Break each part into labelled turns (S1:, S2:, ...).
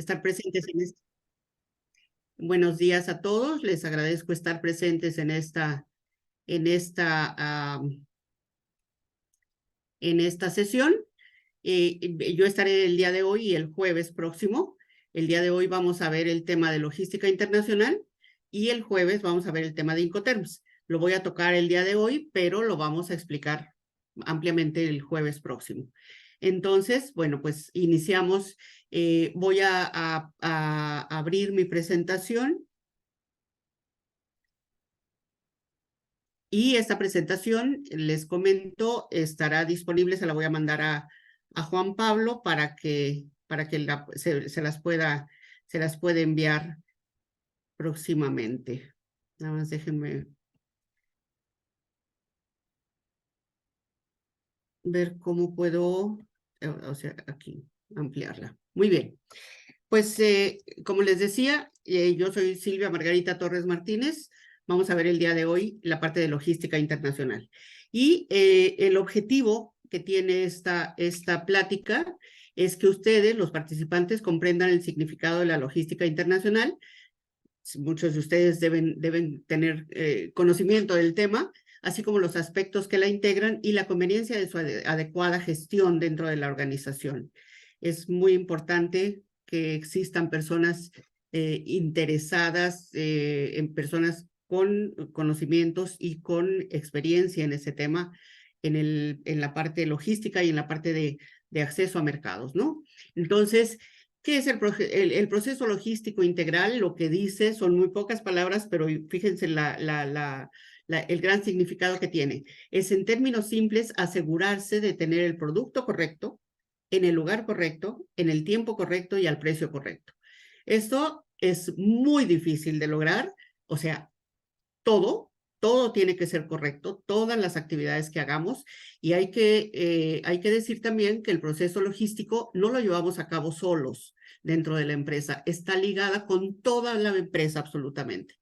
S1: estar presentes en este. Buenos días a todos. Les agradezco estar presentes en esta sesión. Yo estaré el día de hoy y el jueves próximo. El día de hoy vamos a ver el tema de logística internacional y el jueves vamos a ver el tema de Incoterms. Lo voy a tocar el día de hoy, pero lo vamos a explicar ampliamente el jueves próximo. Entonces, bueno, pues iniciamos. Voy a abrir mi presentación. Y esta presentación, les comento, estará disponible, se la voy a mandar a Juan Pablo para que se las pueda enviar próximamente. Nada más déjenme ver cómo puedo, o sea, aquí, ampliarla. Muy bien. Pues, como les decía, yo soy Silvia Margarita Torres Martínez. Vamos a ver el día de hoy la parte de logística internacional. Y el objetivo que tiene esta plática es que ustedes, los participantes, comprendan el significado de la logística internacional. Muchos de ustedes deben tener conocimiento del tema, así como los aspectos que la integran y la conveniencia de su adecuada gestión dentro de la organización. Es muy importante que existan personas interesadas, en personas con conocimientos y con experiencia en ese tema, en la parte logística y en la parte de acceso a mercados, ¿no? Entonces, ¿qué es el proceso logístico integral? Lo que dice son muy pocas palabras, pero fíjense el gran significado que tiene. Es, en términos simples, asegurarse de tener el producto correcto, en el lugar correcto, en el tiempo correcto y al precio correcto. Esto es muy difícil de lograr, o sea, todo tiene que ser correcto, todas las actividades que hagamos, y hay que decir también que el proceso logístico no lo llevamos a cabo solos dentro de la empresa, está ligada con toda la empresa absolutamente,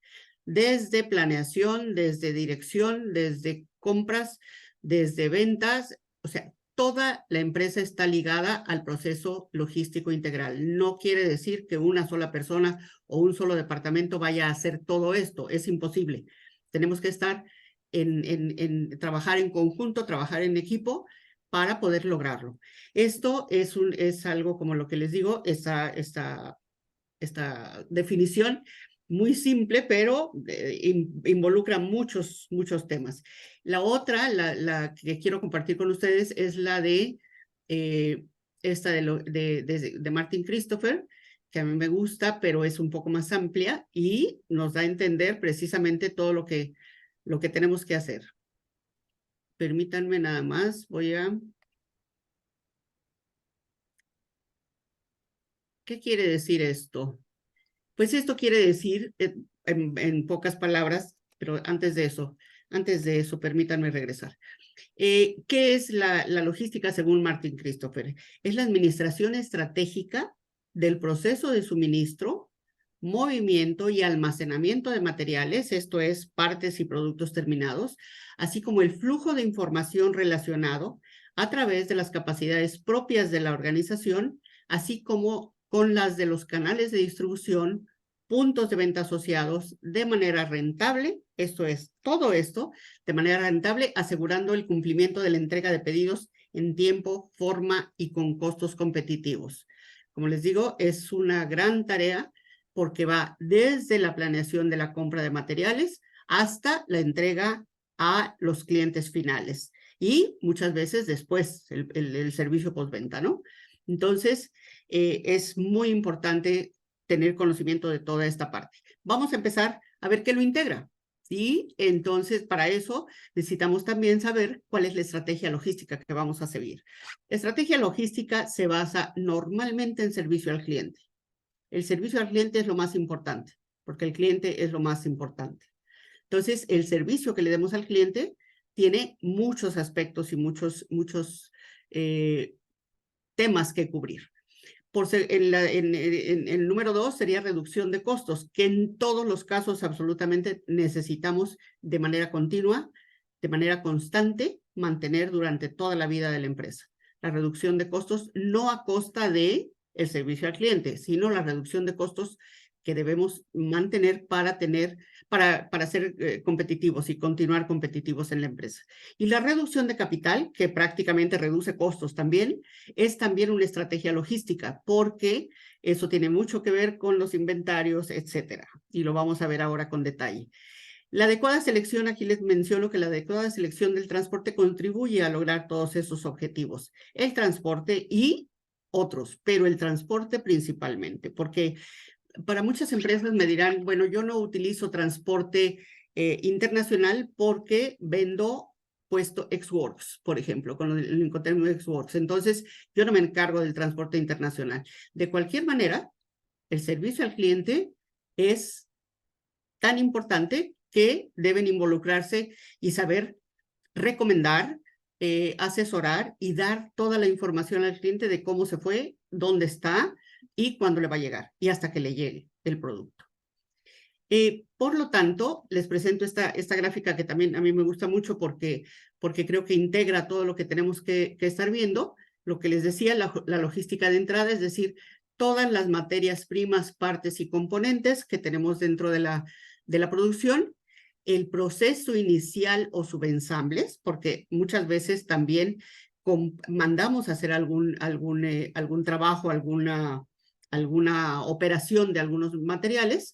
S1: desde planeación, desde dirección, desde compras, desde ventas, o sea, toda la empresa está ligada al proceso logístico integral. No quiere decir que una sola persona o un solo departamento vaya a hacer todo esto, es imposible. Tenemos que estar trabajar en conjunto, trabajar en equipo para poder lograrlo. Esto es algo, como lo que les digo, esta definición muy simple, pero involucra muchos temas. La otra, la que quiero compartir con ustedes, es la de esta de Martin Christopher, que a mí me gusta, pero es un poco más amplia y nos da a entender precisamente todo lo que tenemos que hacer. Permítanme nada más, ¿Qué quiere decir esto? Pues esto quiere decir, en pocas palabras, pero antes de eso, permítanme regresar. ¿Qué es la logística según Martin Christopher? Es la administración estratégica del proceso de suministro, movimiento y almacenamiento de materiales, esto es, partes y productos terminados, así como el flujo de información relacionado a través de las capacidades propias de la organización, así como con las de los canales de distribución, puntos de venta asociados de manera rentable, esto es, todo esto de manera rentable, asegurando el cumplimiento de la entrega de pedidos en tiempo, forma y con costos competitivos. Como les digo, es una gran tarea porque va desde la planeación de la compra de materiales hasta la entrega a los clientes finales y muchas veces después el servicio postventa, ¿no? Entonces, es muy importante tener conocimiento de toda esta parte. Vamos a empezar a ver qué lo integra. Y entonces, para eso, necesitamos también saber cuál es la estrategia logística que vamos a seguir. La estrategia logística se basa normalmente en servicio al cliente. El servicio al cliente es lo más importante, porque el cliente es lo más importante. Entonces, el servicio que le demos al cliente tiene muchos aspectos y muchos temas que cubrir. El número 2 sería reducción de costos, que en todos los casos absolutamente necesitamos de manera continua, de manera constante, mantener durante toda la vida de la empresa. La reducción de costos no a costa de el servicio al cliente, sino la reducción de costos que debemos mantener para ser competitivos y continuar competitivos en la empresa. Y la reducción de capital, que prácticamente reduce costos también, es también una estrategia logística, porque eso tiene mucho que ver con los inventarios, etcétera. Y lo vamos a ver ahora con detalle. La adecuada selección, aquí les menciono que la adecuada selección del transporte contribuye a lograr todos esos objetivos. El transporte y otros, pero el transporte principalmente, porque para muchas empresas me dirán, bueno, yo no utilizo transporte internacional porque vendo puesto ex-works, por ejemplo, con el Incoterm ex-works. Entonces, yo no me encargo del transporte internacional. De cualquier manera, el servicio al cliente es tan importante que deben involucrarse y saber recomendar, asesorar y dar toda la información al cliente de cómo se fue, dónde está y cuándo le va a llegar y hasta que le llegue el producto. Por lo tanto, les presento esta gráfica que también a mí me gusta mucho porque creo que integra todo lo que tenemos que estar viendo. Lo que les decía, la logística de entrada, es decir, todas las materias primas, partes y componentes que tenemos dentro de la producción, el proceso inicial o subensambles, porque muchas veces también mandamos a hacer algún trabajo, alguna operación de algunos materiales,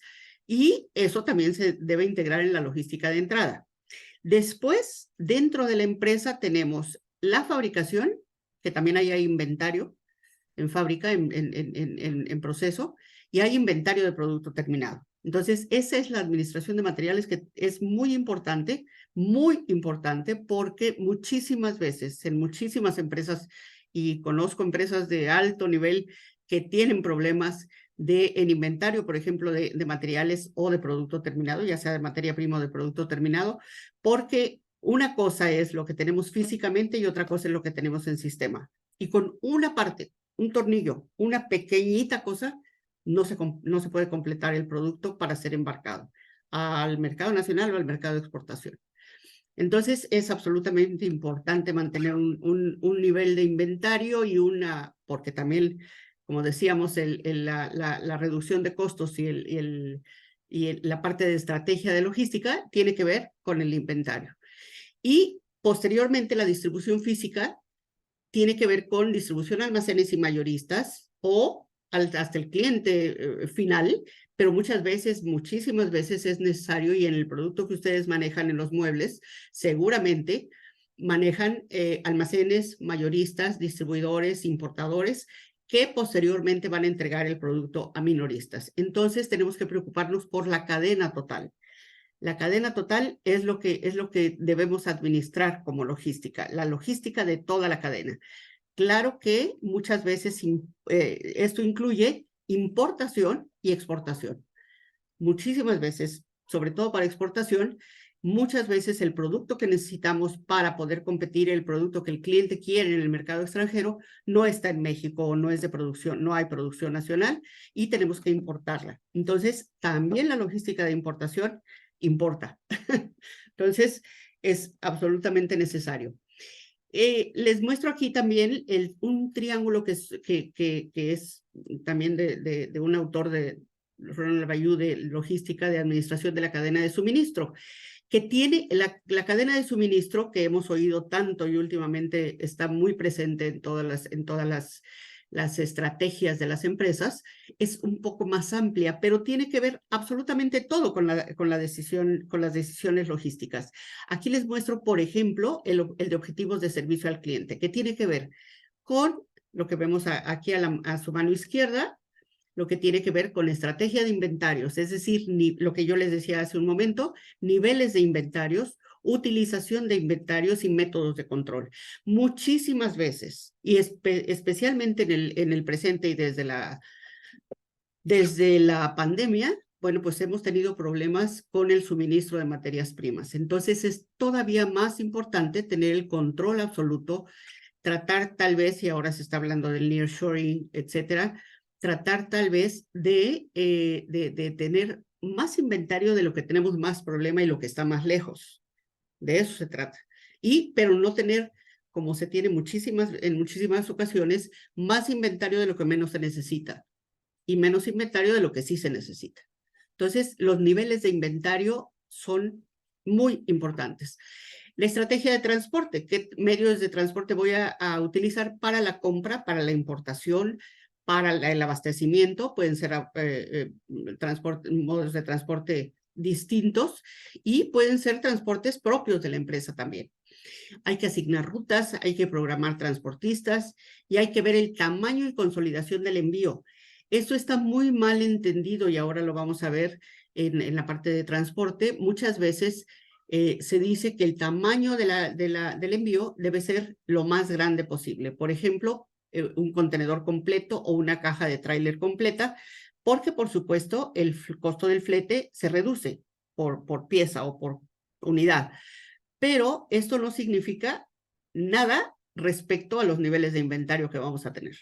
S1: y eso también se debe integrar en la logística de entrada. Después, dentro de la empresa tenemos la fabricación, que también hay inventario en fábrica, en proceso, y hay inventario de producto terminado. Entonces, esa es la administración de materiales, que es muy importante, porque muchísimas veces, en muchísimas empresas, y conozco empresas de alto nivel que tienen problemas en inventario, por ejemplo, de materiales o de producto terminado, ya sea de materia prima o de producto terminado, porque una cosa es lo que tenemos físicamente y otra cosa es lo que tenemos en sistema. Y con una parte, un tornillo, una pequeñita cosa, no se puede completar el producto para ser embarcado al mercado nacional o al mercado de exportación. Entonces, es absolutamente importante mantener un nivel de inventario porque también, como decíamos, la reducción de costos y la parte de estrategia de logística tiene que ver con el inventario. Y posteriormente, la distribución física tiene que ver con distribución a almacenes y mayoristas o hasta el cliente final, pero muchísimas veces es necesario, y en el producto que ustedes manejan en los muebles, seguramente manejan almacenes, mayoristas, distribuidores, importadores, que posteriormente van a entregar el producto a minoristas. Entonces tenemos que preocuparnos por la cadena total. La cadena total es lo que debemos administrar como logística, la logística de toda la cadena. Claro que muchas veces esto incluye importación y exportación. Muchísimas veces, sobre todo para exportación, muchas veces el producto que necesitamos para poder competir, el producto que el cliente quiere en el mercado extranjero, no está en México o no es de producción, no hay producción nacional y tenemos que importarla. Entonces, también la logística de importación importa. Entonces, es absolutamente necesario. Les muestro aquí también un triángulo que es también de un autor de Ronald Bayou, de logística de administración de la cadena de suministro, que tiene la cadena de suministro que hemos oído tanto y últimamente está muy presente en todas las estrategias de las empresas. Es un poco más amplia, pero tiene que ver absolutamente todo con las decisiones logísticas. Aquí les muestro, por ejemplo, el de objetivos de servicio al cliente, que tiene que ver con lo que vemos aquí a su mano izquierda, lo que tiene que ver con estrategia de inventarios, es decir, lo que yo les decía hace un momento, niveles de inventarios, utilización de inventarios y métodos de control. Muchísimas veces, y especialmente en el presente y desde la pandemia, bueno, pues hemos tenido problemas con el suministro de materias primas. Entonces es todavía más importante tener el control absoluto, tratar tal vez, y ahora se está hablando del nearshoring, etcétera, tratar tal vez de tener más inventario de lo que tenemos más problema y lo que está más lejos. De eso se trata. Pero no tener como se tiene en muchísimas ocasiones, más inventario de lo que menos se necesita y menos inventario de lo que sí se necesita. Entonces, los niveles de inventario son muy importantes. La estrategia de transporte, ¿qué medios de transporte voy a utilizar para la compra, para la importación, para el abastecimiento? Pueden ser modos de transporte distintos y pueden ser transportes propios de la empresa también. Hay que asignar rutas, hay que programar transportistas y hay que ver el tamaño y consolidación del envío. Esto está muy mal entendido y ahora lo vamos a ver en la parte de transporte. Muchas veces se dice que el tamaño del envío debe ser lo más grande posible. Por ejemplo, un contenedor completo o una caja de tráiler completa, porque por supuesto el costo del flete se reduce por pieza o por unidad. Pero esto no significa nada respecto a los niveles de inventario que vamos a tener.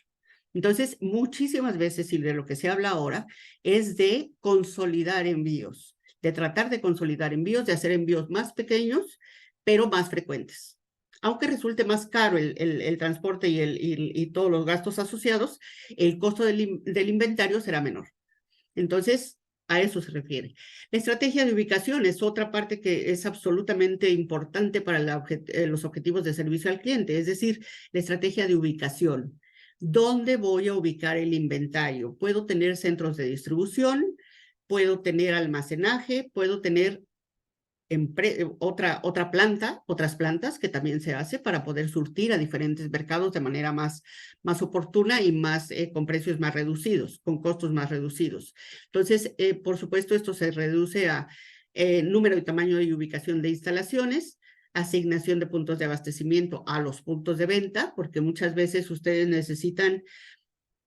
S1: Entonces, muchísimas veces, y de lo que se habla ahora, es de consolidar envíos, de tratar de consolidar envíos, de hacer envíos más pequeños, pero más frecuentes. Aunque resulte más caro el transporte y todos los gastos asociados, el costo del inventario será menor. Entonces, a eso se refiere. La estrategia de ubicación es otra parte que es absolutamente importante para los objetivos de servicio al cliente, es decir, la estrategia de ubicación. ¿Dónde voy a ubicar el inventario? Puedo tener centros de distribución, puedo tener almacenaje, puedo tener otras plantas que también se hace para poder surtir a diferentes mercados de manera más oportuna y con precios más reducidos, con costos más reducidos. Entonces, por supuesto, esto se reduce a número y tamaño y ubicación de instalaciones, asignación de puntos de abastecimiento a los puntos de venta, porque muchas veces ustedes necesitan,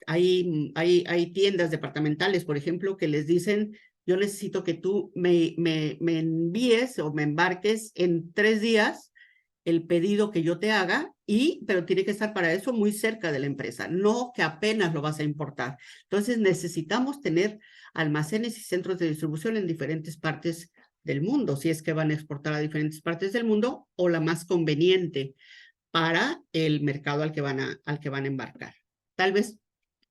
S1: hay tiendas departamentales, por ejemplo, que les dicen: yo necesito que tú me envíes o me embarques en 3 días el pedido que yo te haga, pero tiene que estar para eso muy cerca de la empresa, no que apenas lo vas a importar. Entonces necesitamos tener almacenes y centros de distribución en diferentes partes del mundo, si es que van a exportar a diferentes partes del mundo, o la más conveniente para el mercado al que van a embarcar. Tal vez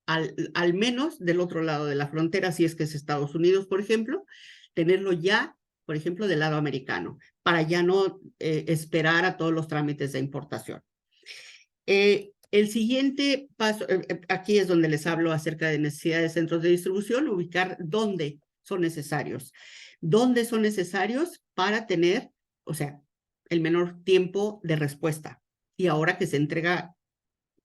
S1: al menos del otro lado de la frontera, si es que es Estados Unidos, por ejemplo, tenerlo ya, por ejemplo, del lado americano, para ya no esperar a todos los trámites de importación. El siguiente paso, aquí es donde les hablo acerca de necesidades de centros de distribución, ubicar dónde son necesarios. ¿Dónde son necesarios para tener, o sea, el menor tiempo de respuesta? Y ahora que se entrega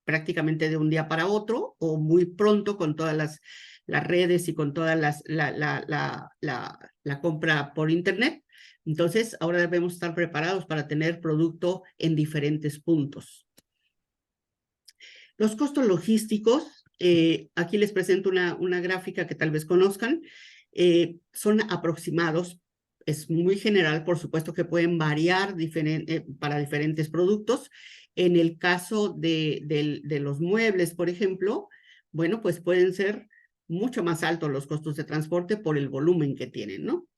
S1: prácticamente de un día para otro o muy pronto con todas las redes y con toda la compra por internet. Entonces, ahora debemos estar preparados para tener producto en diferentes puntos. Los costos logísticos, aquí les presento una gráfica que tal vez conozcan, son aproximados. Es muy general, por supuesto que pueden variar para diferentes productos. En el caso de los muebles, por ejemplo, bueno, pues pueden ser mucho más altos los costos de transporte por el volumen que tienen, ¿no?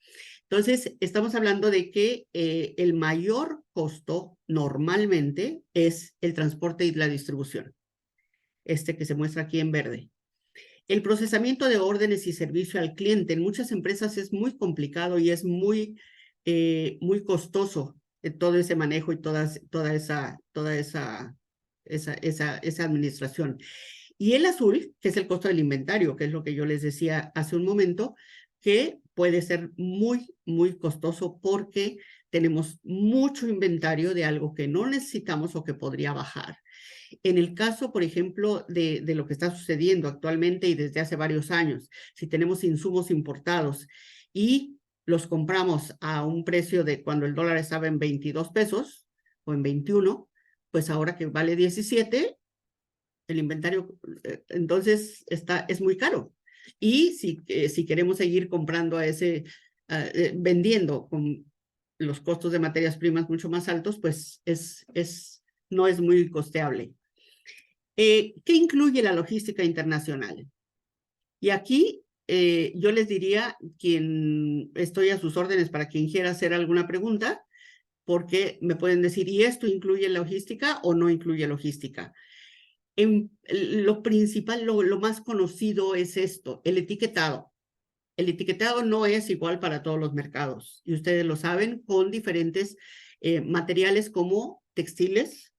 S1: Entonces, estamos hablando de que el mayor costo normalmente es el transporte y la distribución, que se muestra aquí en verde. El procesamiento de órdenes y servicio al cliente en muchas empresas es muy complicado y es muy costoso todo ese manejo y toda esa administración. Y el azul, que es el costo del inventario, que es lo que yo les decía hace un momento, que puede ser muy, muy costoso porque tenemos mucho inventario de algo que no necesitamos o que podría bajar. En el caso, por ejemplo, de lo que está sucediendo actualmente y desde hace varios años, si tenemos insumos importados y los compramos a un precio de cuando el dólar estaba en 22 pesos o en 21, pues ahora que vale 17, el inventario entonces es muy caro. Y si queremos seguir comprando vendiendo con los costos de materias primas mucho más altos, pues no es muy costeable. ¿Qué incluye la logística internacional? Y aquí yo les diría, estoy a sus órdenes para quien quiera hacer alguna pregunta, porque me pueden decir, ¿y esto incluye logística o no incluye logística? Lo principal, lo más conocido es esto, el etiquetado. El etiquetado no es igual para todos los mercados y ustedes lo saben, con diferentes materiales como textiles,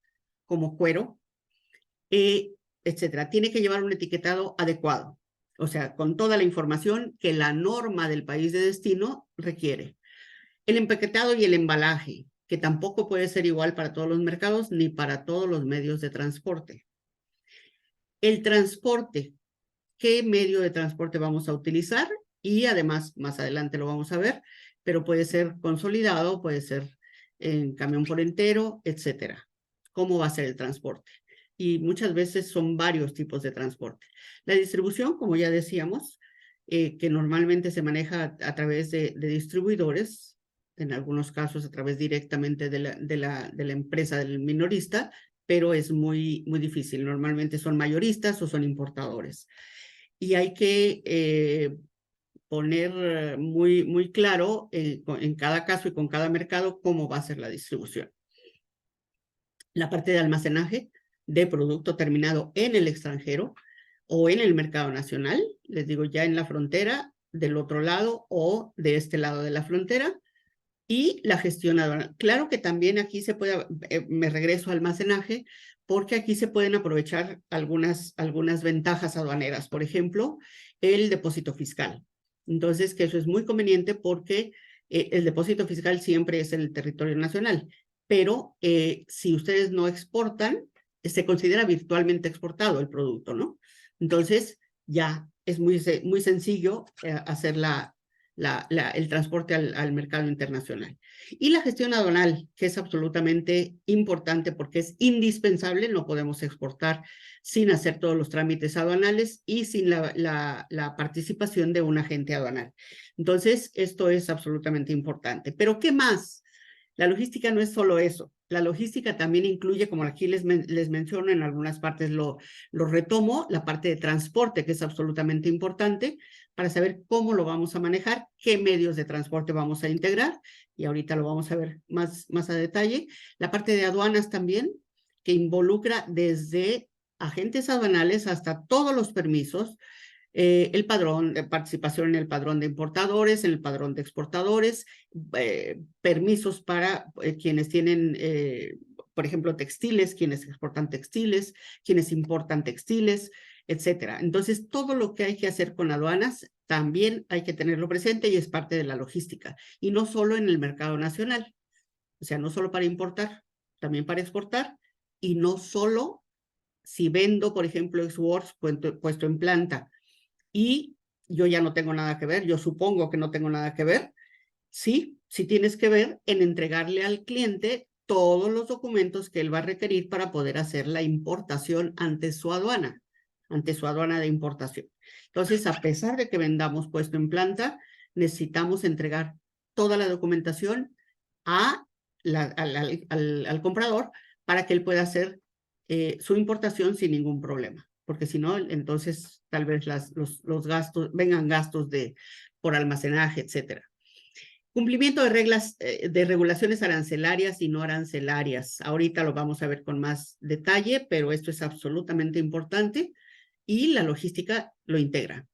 S1: como cuero, etcétera. Tiene que llevar un etiquetado adecuado, o sea, con toda la información que la norma del país de destino requiere. El empaquetado y el embalaje, que tampoco puede ser igual para todos los mercados ni para todos los medios de transporte. El transporte, ¿qué medio de transporte vamos a utilizar? Y además, más adelante lo vamos a ver, pero puede ser consolidado, puede ser en camión por entero, etcétera. ¿Cómo va a ser el transporte? Y muchas veces son varios tipos de transporte. La distribución, como ya decíamos, que normalmente se maneja a través de distribuidores, en algunos casos a través directamente de la empresa del minorista, pero es muy difícil. Normalmente son mayoristas o son importadores. Y hay que poner muy claro en cada caso y con cada mercado cómo va a ser la distribución. La parte de almacenaje de producto terminado en el extranjero o en el mercado nacional, les digo ya en la frontera, del otro lado o de este lado de la frontera, y la gestión aduanal. Claro que también aquí se puede, me regreso al almacenaje, porque aquí se pueden aprovechar algunas ventajas aduaneras, por ejemplo, el depósito fiscal. Entonces, que eso es muy conveniente porque el depósito fiscal siempre es en el territorio nacional, pero si ustedes no exportan, se considera virtualmente exportado el producto, ¿no? Entonces, ya es muy sencillo hacer el transporte al mercado internacional. Y la gestión aduanal, que es absolutamente importante porque es indispensable, no podemos exportar sin hacer todos los trámites aduanales y sin la participación de un agente aduanal. Entonces, esto es absolutamente importante. Pero, ¿qué más? La logística no es solo eso. La logística también incluye, como aquí les menciono, en algunas partes lo retomo, la parte de transporte, que es absolutamente importante para saber cómo lo vamos a manejar, qué medios de transporte vamos a integrar, y ahorita lo vamos a ver más a detalle. La parte de aduanas también, que involucra desde agentes aduanales hasta todos los permisos, el padrón de participación en el padrón de importadores, en el padrón de exportadores, permisos para quienes tienen, por ejemplo, textiles, quienes exportan textiles, quienes importan textiles, etcétera. Entonces, todo lo que hay que hacer con aduanas también hay que tenerlo presente y es parte de la logística. Y no solo en el mercado nacional, o sea, no solo para importar, también para exportar, y no solo si vendo, por ejemplo, ex-works puesto en planta y yo ya no tengo nada que ver, yo supongo que no tengo nada que ver, sí tienes que ver en entregarle al cliente todos los documentos que él va a requerir para poder hacer la importación ante su aduana de importación. Entonces, a pesar de que vendamos puesto en planta, necesitamos entregar toda la documentación al comprador para que él pueda hacer su importación sin ningún problema, porque si no, entonces tal vez los gastos, vengan gastos por almacenaje, etcétera. Cumplimiento de reglas, de regulaciones arancelarias y no arancelarias. Ahorita lo vamos a ver con más detalle, pero esto es absolutamente importante y la logística lo integra.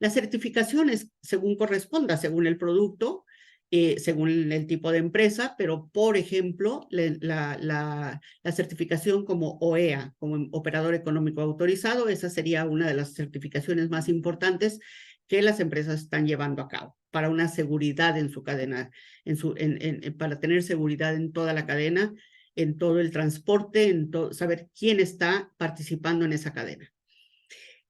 S1: Las certificaciones, según corresponda, según el producto, según el tipo de empresa, pero por ejemplo, la certificación como OEA, como Operador Económico Autorizado, esa sería una de las certificaciones más importantes que las empresas están llevando a cabo para una seguridad en su cadena, para tener seguridad en toda la cadena, en todo el transporte, saber quién está participando en esa cadena.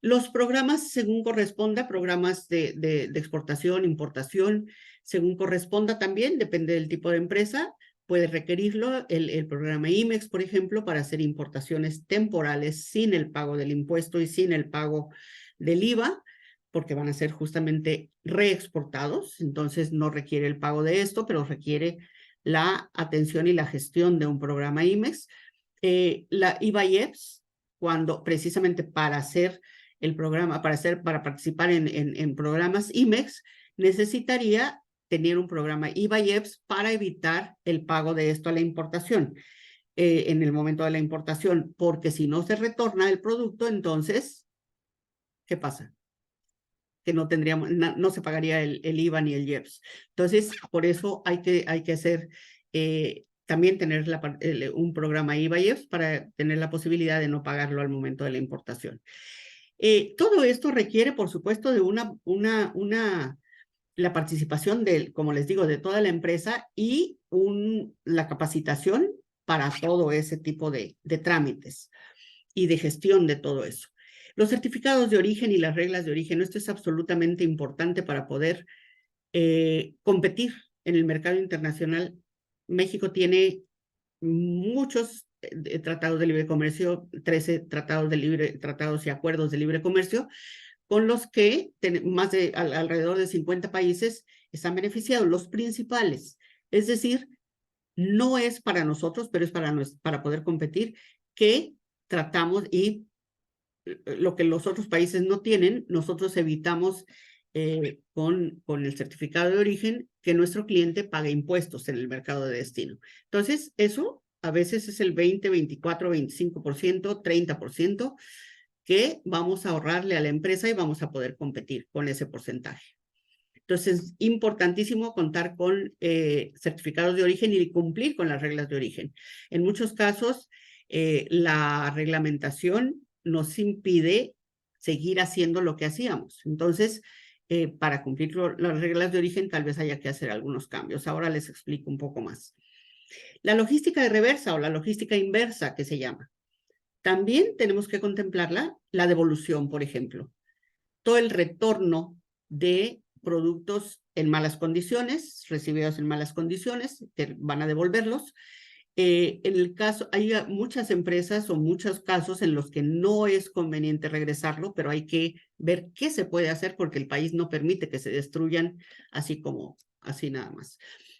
S1: Los programas, según corresponda, programas de exportación, importación, según corresponda también, depende del tipo de empresa, puede requerirlo el programa IMEX, por ejemplo, para hacer importaciones temporales sin el pago del impuesto y sin el pago del IVA, porque van a ser justamente reexportados, entonces no requiere el pago de esto, pero requiere la atención y la gestión de un programa IMEX. La IVA-IEPS, cuando precisamente para hacer el programa, para participar en programas IMEX, necesitaría tener un programa IVA-IEPS para evitar el pago de esto a la importación, en el momento de la importación, porque si no se retorna el producto, entonces, ¿qué pasa? Que no tendríamos, no se pagaría el IVA ni el IEPS. Entonces, por eso hay que hacer, también tener un programa IVA-IEPS para tener la posibilidad de no pagarlo al momento de la importación. Todo esto requiere, por supuesto, de la participación como les digo, de toda la empresa y la capacitación para todo ese tipo de trámites y de gestión de todo eso. Los certificados de origen y las reglas de origen, esto es absolutamente importante para poder competir en el mercado internacional. México tiene muchos tratados de libre comercio, 13 tratados y acuerdos de libre comercio, con los que alrededor de 50 países están beneficiados, los principales. Es decir, no es para nosotros, pero es para poder competir, que tratamos y lo que los otros países no tienen, nosotros evitamos con el certificado de origen que nuestro cliente pague impuestos en el mercado de destino. Entonces, eso a veces es el 20, 24, 25%, 30%, que vamos a ahorrarle a la empresa y vamos a poder competir con ese porcentaje. Entonces, es importantísimo contar con certificados de origen y cumplir con las reglas de origen. En muchos casos, la reglamentación nos impide seguir haciendo lo que hacíamos. Entonces, para cumplir las reglas de origen, tal vez haya que hacer algunos cambios. Ahora les explico un poco más. La logística de reversa o la logística inversa, que se llama. También tenemos que contemplarla, la devolución, por ejemplo. Todo el retorno de productos en malas condiciones, recibidos en malas condiciones, que van a devolverlos. En el caso, hay muchas empresas o muchos casos en los que no es conveniente regresarlo, pero hay que ver qué se puede hacer porque el país no permite que se destruyan así nada más.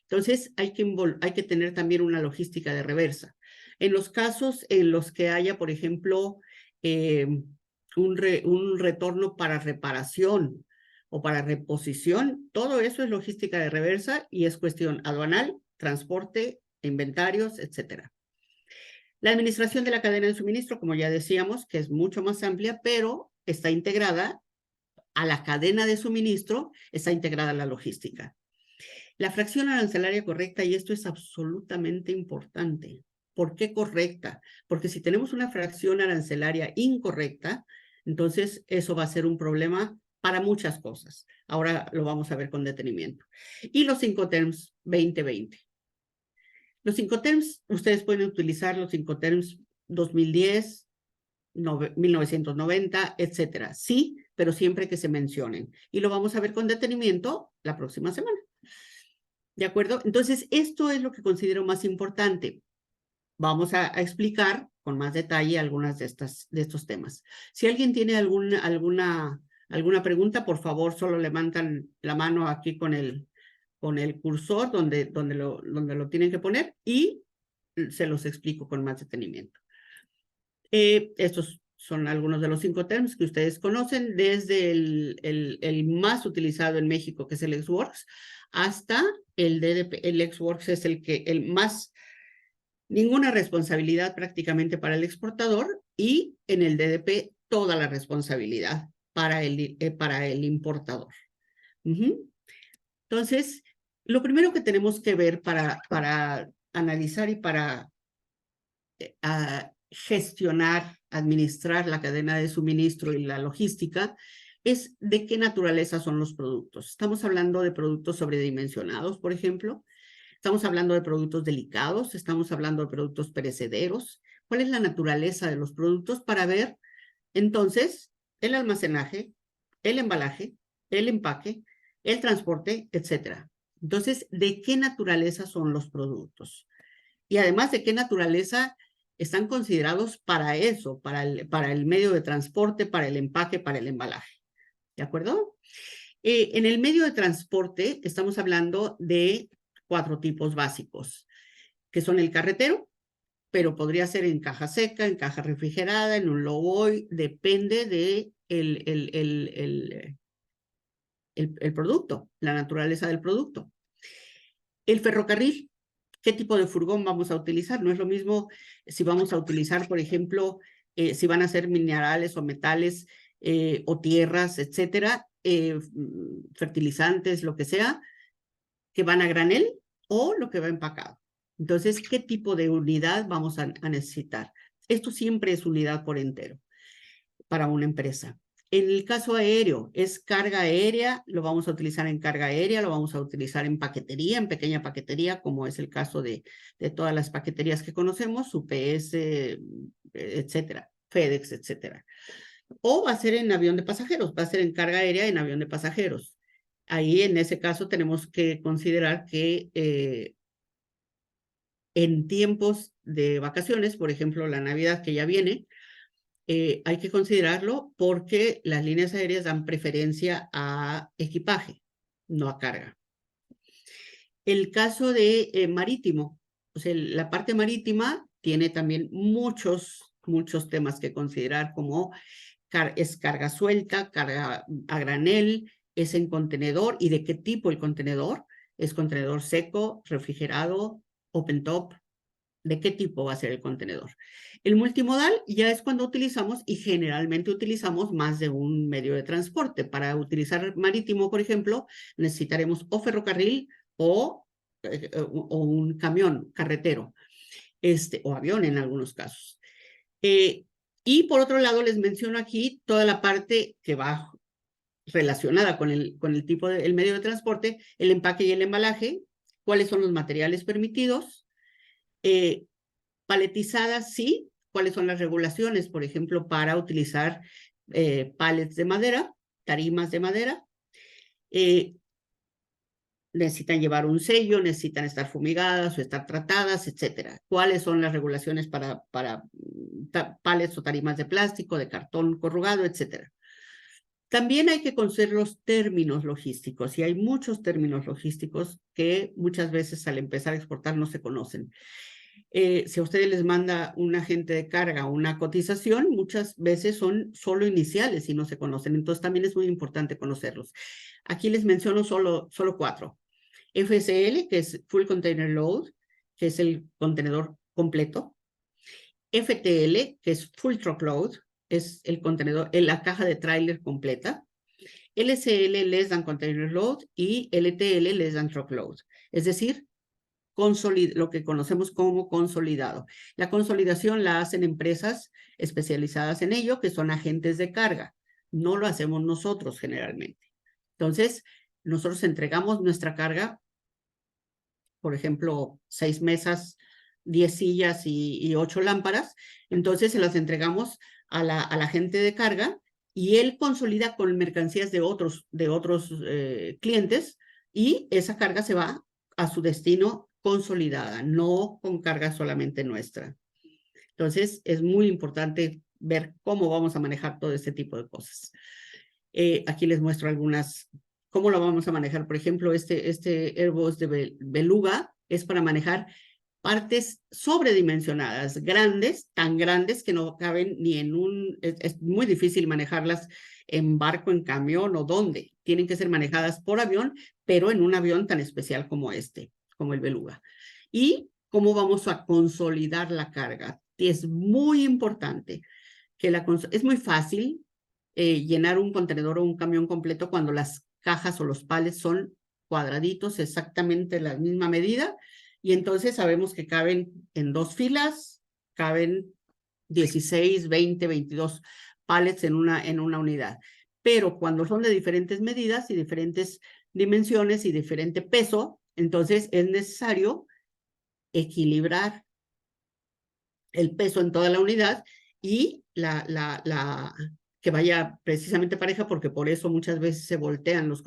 S1: Entonces, hay que tener también una logística de reversa. En los casos en los que haya, por ejemplo, un retorno para reparación o para reposición, todo eso es logística de reversa y es cuestión aduanal, transporte, inventarios, etcétera. La administración de la cadena de suministro, como ya decíamos, que es mucho más amplia, pero está integrada a la cadena de suministro, está integrada la logística. La fracción arancelaria correcta, y esto es absolutamente importante. ¿Por qué correcta? Porque si tenemos una fracción arancelaria incorrecta, entonces eso va a ser un problema para muchas cosas. Ahora lo vamos a ver con detenimiento. Y los Incoterms 2020. Los Incoterms, ustedes pueden utilizar los Incoterms 2010, 1990, etcétera. Sí, pero siempre que se mencionen. Y lo vamos a ver con detenimiento la próxima semana. ¿De acuerdo? Entonces, esto es lo que considero más importante. Vamos a explicar con más detalle algunas de estos temas. Si alguien tiene alguna pregunta, por favor, solo levantan la mano aquí con el cursor donde lo tienen que poner y se los explico con más detenimiento. Estos son algunos de los Incoterms que ustedes conocen, desde el más utilizado en México, que es el Ex-Works, hasta el DDP. El Ex-Works es el más, ninguna responsabilidad prácticamente para el exportador, y en el DDP toda la responsabilidad para el importador. Entonces, lo primero que tenemos que ver para analizar y para gestionar, administrar la cadena de suministro y la logística es de qué naturaleza son los productos. Estamos hablando de productos sobredimensionados, por ejemplo. Estamos hablando de productos delicados, estamos hablando de productos perecederos. ¿Cuál es la naturaleza de los productos para ver entonces el almacenaje, el embalaje, el empaque, el transporte, etcétera? Entonces, ¿de qué naturaleza son los productos? Y además, ¿de qué naturaleza están considerados para eso, para el medio de transporte, para el empaque, para el embalaje? ¿De acuerdo? En el medio de transporte estamos hablando de 4 tipos básicos, que son el carretero, pero podría ser en caja seca, en caja refrigerada, en un low-boy, depende de el producto, la naturaleza del producto. El ferrocarril, ¿qué tipo de furgón vamos a utilizar? No es lo mismo si vamos a utilizar, por ejemplo, si van a ser minerales o metales o tierras, etcétera, fertilizantes, lo que sea, que van a granel o lo que va empacado. Entonces, ¿qué tipo de unidad vamos a necesitar? Esto siempre es unidad por entero para una empresa. En el caso aéreo, es carga aérea, lo vamos a utilizar en carga aérea, lo vamos a utilizar en paquetería, en pequeña paquetería, como es el caso de todas las paqueterías que conocemos, UPS, etcétera, FedEx, etcétera. O va a ser en avión de pasajeros, va a ser en carga aérea en avión de pasajeros. Ahí, en ese caso, tenemos que considerar que en tiempos de vacaciones, por ejemplo, la Navidad que ya viene, hay que considerarlo porque las líneas aéreas dan preferencia a equipaje, no a carga. El caso de marítimo, o sea, la parte marítima tiene también muchos temas que considerar, como es carga suelta, carga a granel, es en contenedor y de qué tipo el contenedor. ¿Es contenedor seco, refrigerado, open top? ¿De qué tipo va a ser el contenedor? El multimodal ya es cuando utilizamos, y generalmente utilizamos, más de un medio de transporte. Para utilizar marítimo, por ejemplo, necesitaremos o ferrocarril o un camión carretero, o avión en algunos casos. Y por otro lado, les menciono aquí toda la parte que va relacionada con el tipo el medio de transporte, el empaque y el embalaje, cuáles son los materiales permitidos, paletizadas, sí, cuáles son las regulaciones, por ejemplo, para utilizar pallets de madera, tarimas de madera, necesitan llevar un sello, necesitan estar fumigadas o estar tratadas, etcétera. ¿Cuáles son las regulaciones para pallets o tarimas de plástico, de cartón corrugado, etcétera? También hay que conocer los términos logísticos, y hay muchos términos logísticos que muchas veces al empezar a exportar no se conocen. Si a ustedes les manda un agente de carga una cotización, muchas veces son solo iniciales y no se conocen, entonces también es muy importante conocerlos. Aquí les menciono solo 4. FCL, que es Full Container Load, que es el contenedor completo. FTL, que es Full Truckload, es el contenedor, la caja de tráiler completa. LCL, Less Than Container Load, y LTL, Less Than Truckload. Es decir, lo que conocemos como consolidado. La consolidación la hacen empresas especializadas en ello, que son agentes de carga. No lo hacemos nosotros generalmente. Entonces, nosotros entregamos nuestra carga, por ejemplo, 6 mesas, 10 sillas y 8 lámparas. Entonces, se las entregamos al agente de carga y él consolida con mercancías de otros clientes, y esa carga se va a su destino consolidada, no con carga solamente nuestra. Entonces, es muy importante ver cómo vamos a manejar todo este tipo de cosas. Aquí les muestro cómo lo vamos a manejar. Por ejemplo, este Airbus de Beluga es para manejar partes sobredimensionadas, grandes, tan grandes que no caben ni en es muy difícil manejarlas en barco, en camión o donde. Tienen que ser manejadas por avión, pero en un avión tan especial como como el Beluga. ¿Y cómo vamos a consolidar la carga? Es muy importante que es muy fácil llenar un contenedor o un camión completo cuando las cajas o los pallets son cuadraditos, exactamente la misma medida, y entonces sabemos que caben en 2 filas, caben 16, 20, 22 pallets en una unidad. Pero cuando son de diferentes medidas y diferentes dimensiones y diferente peso, entonces es necesario equilibrar el peso en toda la unidad y que vaya precisamente pareja, porque por eso muchas veces se voltean los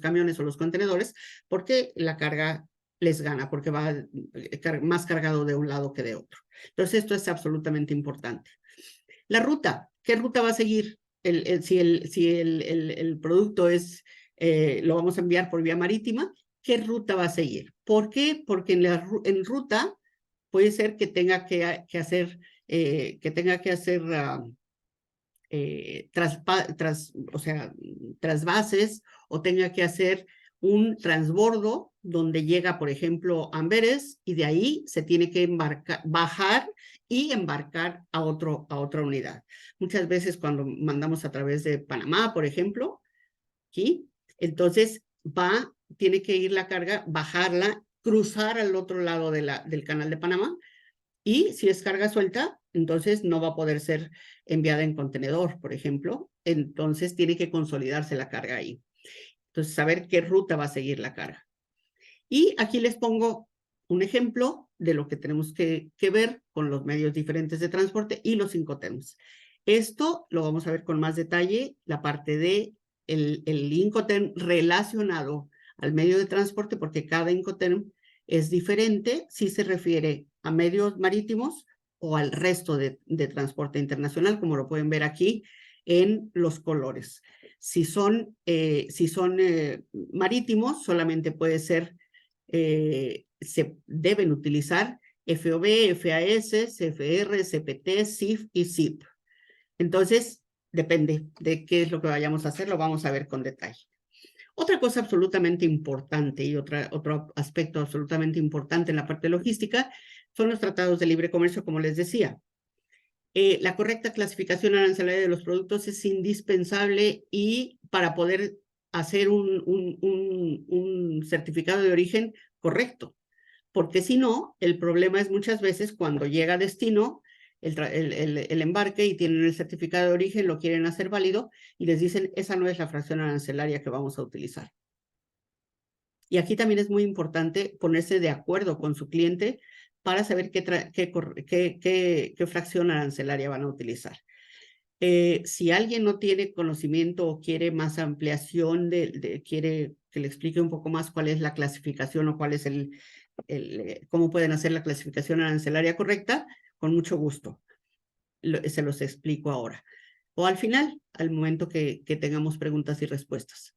S1: camiones o los contenedores, porque la carga les gana, porque va más cargado de un lado que de otro. Entonces, esto es absolutamente importante. La ruta, ¿qué ruta va a seguir? Si el producto lo vamos a enviar por vía marítima, ¿qué ruta va a seguir? ¿Por qué? Porque en ruta puede ser que tenga que hacer trasvases, o tenga que hacer un transbordo donde llega, por ejemplo, Amberes, y de ahí se tiene que bajar y embarcar a otra unidad. Muchas veces cuando mandamos a través de Panamá, por ejemplo, ¿sí? Entonces tiene que ir la carga, bajarla, cruzar al otro lado del canal de Panamá, y si es carga suelta, entonces no va a poder ser enviada en contenedor, por ejemplo. Entonces tiene que consolidarse la carga ahí. Entonces, saber qué ruta va a seguir la carga. Y aquí les pongo un ejemplo de lo que tenemos que ver con los medios diferentes de transporte y los Incoterms. Esto lo vamos a ver con más detalle, la parte de el Incoterm relacionado al medio de transporte, porque cada Incoterm es diferente si se refiere a medios marítimos o al resto de transporte internacional, como lo pueden ver aquí en los colores. Si son marítimos, solamente puede ser, se deben utilizar FOB, FAS, CFR, CPT, CIF y ZIP. Entonces, depende de qué es lo que vayamos a hacer, lo vamos a ver con detalle. Otra cosa absolutamente importante y otro aspecto absolutamente importante en la parte logística son los tratados de libre comercio, como les decía. La correcta clasificación arancelaria de los productos es indispensable, y para poder hacer un certificado de origen correcto, porque si no, el problema es muchas veces cuando llega a destino el embarque y tienen el certificado de origen, lo quieren hacer válido y les dicen, esa no es la fracción arancelaria que vamos a utilizar. Y aquí también es muy importante ponerse de acuerdo con su cliente para saber qué fracción arancelaria van a utilizar. Si alguien no tiene conocimiento o quiere más ampliación, quiere que le explique un poco más cuál es la clasificación o cuál es cómo pueden hacer la clasificación arancelaria correcta, con mucho gusto. Se los explico ahora. O al final, al momento que tengamos preguntas y respuestas.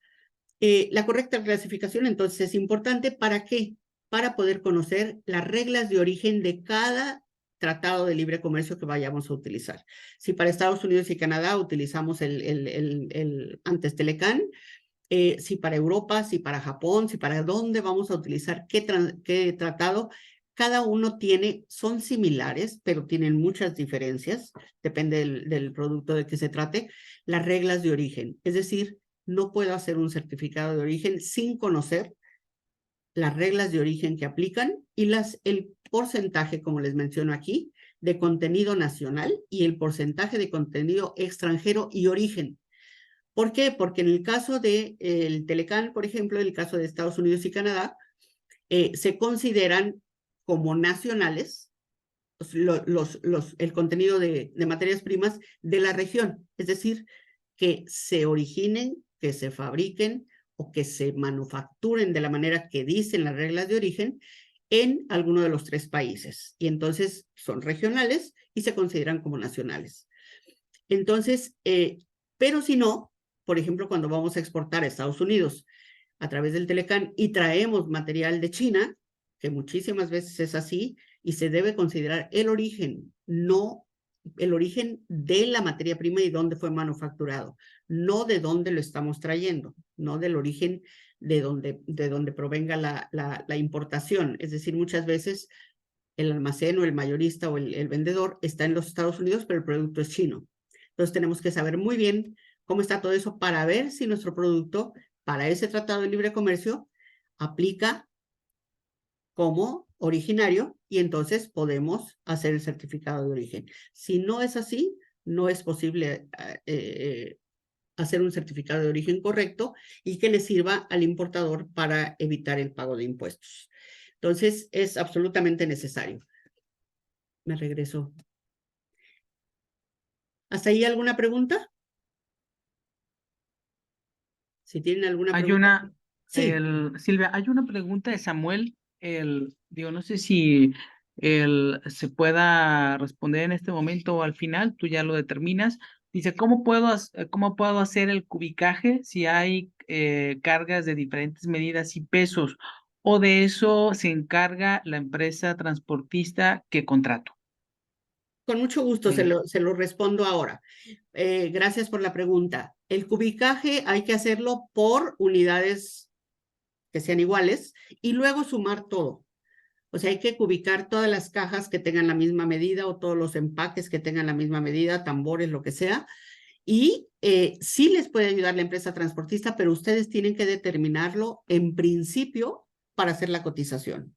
S1: La correcta clasificación, entonces, es importante. ¿Para qué? Para poder conocer las reglas de origen de cada tratado de libre comercio que vayamos a utilizar. Si para Estados Unidos y Canadá utilizamos antes Telecan, si para Europa, si para Japón, si para dónde vamos a utilizar qué tratado, cada uno son similares, pero tienen muchas diferencias, depende del producto de que se trate, las reglas de origen. Es decir, no puedo hacer un certificado de origen sin conocer las reglas de origen que aplican y el porcentaje, como les menciono aquí, de contenido nacional y el porcentaje de contenido extranjero y origen. ¿Por qué? Porque en el caso del Telecan, por ejemplo, en el caso de Estados Unidos y Canadá, se consideran como nacionales el contenido de materias primas de la región, es decir, que se originen, que se fabriquen o que se manufacturen de la manera que dicen las reglas de origen en alguno de los 3 países. Y entonces son regionales y se consideran como nacionales. Entonces, pero si no, por ejemplo, cuando vamos a exportar a Estados Unidos a través del Telecan y traemos material de China, que muchísimas veces es así, y se debe considerar el origen, no el origen de la materia prima y dónde fue manufacturado, no de dónde lo estamos trayendo, no del origen de donde provenga la importación. Es decir, muchas veces el almacén o el mayorista o el vendedor está en los Estados Unidos, pero el producto es chino. Entonces tenemos que saber muy bien cómo está todo eso para ver si nuestro producto para ese tratado de libre comercio aplica como originario, y entonces podemos hacer el certificado de origen. Si no es así, no es posible hacer un certificado de origen correcto y que le sirva al importador para evitar el pago de impuestos. Entonces, es absolutamente necesario. Me regreso. ¿Hasta ahí alguna pregunta? Si tienen alguna
S2: Hay
S1: pregunta. Sí.
S2: Silvia, hay una pregunta de Samuel. Digo, no sé si se pueda responder en este momento o al final, tú ya lo determinas. Dice, cómo puedo hacer el cubicaje si hay cargas de diferentes medidas y pesos? ¿O de eso se encarga la empresa transportista que contrato?
S1: Con mucho gusto se lo respondo ahora. Gracias por la pregunta. El cubicaje hay que hacerlo por unidades que sean iguales, y luego sumar todo. O sea, hay que cubicar todas las cajas que tengan la misma medida o todos los empaques que tengan la misma medida, tambores, lo que sea. Y sí les puede ayudar la empresa transportista, pero ustedes tienen que determinarlo en principio para hacer la cotización.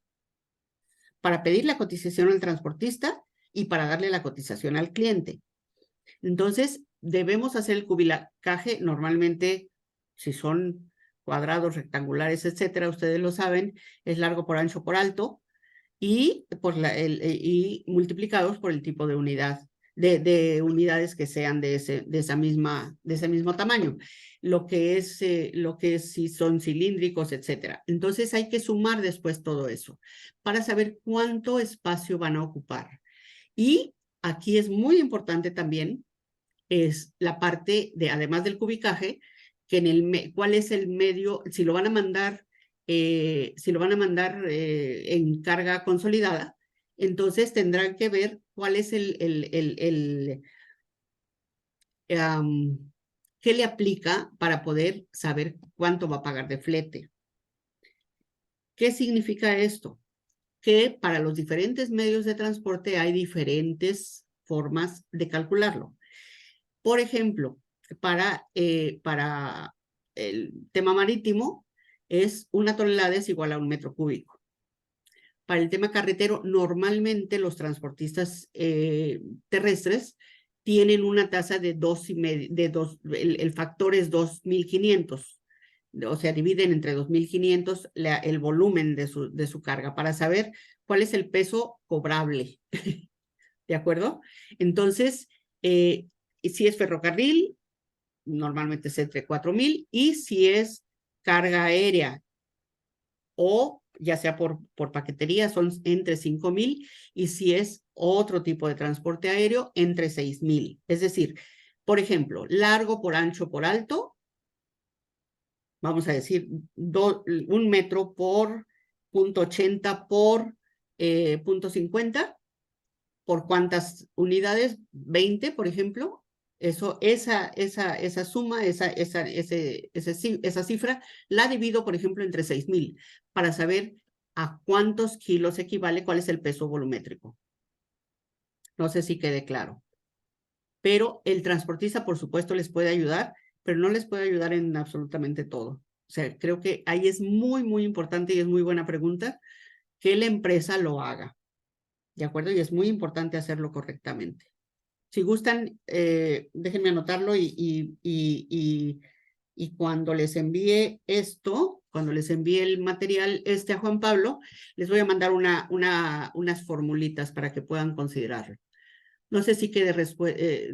S1: Para pedir la cotización al transportista y para darle la cotización al cliente. Entonces, debemos hacer el cubicaje normalmente, si son cuadrados, rectangulares, etcétera, ustedes lo saben, es largo por ancho por alto y, y multiplicados por el tipo de unidad, de unidades que sean de ese mismo tamaño. Lo que es si son cilíndricos, etcétera. Entonces hay que sumar después todo eso para saber cuánto espacio van a ocupar. Y aquí es muy importante también es la parte de, además del cubicaje, que cuál es el medio, si lo van a mandar, en carga consolidada, entonces tendrán que ver cuál es qué le aplica para poder saber cuánto va a pagar de flete. ¿Qué significa esto? Que para los diferentes medios de transporte hay diferentes formas de calcularlo. Por ejemplo, para el tema marítimo, es 1 tonelada es igual a 1 metro cúbico. Para el tema carretero, normalmente los transportistas terrestres tienen una tasa de 2,5, el factor es 2,500. O sea, dividen entre 2,500 el volumen de su carga para saber cuál es el peso cobrable. ¿De acuerdo? Entonces, si es ferrocarril, normalmente es entre 4,000, y si es carga aérea o ya sea por paquetería, son entre 5,000, y si es otro tipo de transporte aéreo, entre 6,000. Es decir, por ejemplo, largo por ancho por alto, vamos a decir 1 metro por 0,80 por 0,50, ¿por cuántas unidades? 20, por ejemplo. Esa suma, esa cifra, la divido, por ejemplo, entre 6,000 para saber a cuántos kilos equivale, cuál es el peso volumétrico. No sé si quede claro. Pero el transportista, por supuesto, les puede ayudar, pero no les puede ayudar en absolutamente todo. O sea, creo que ahí es muy, muy importante y es muy buena pregunta que la empresa lo haga. ¿De acuerdo? Y es muy importante hacerlo correctamente. Si gustan, déjenme anotarlo y cuando les envíe esto, cuando les envíe el material a Juan Pablo, les voy a mandar unas formulitas para que puedan considerarlo. No sé si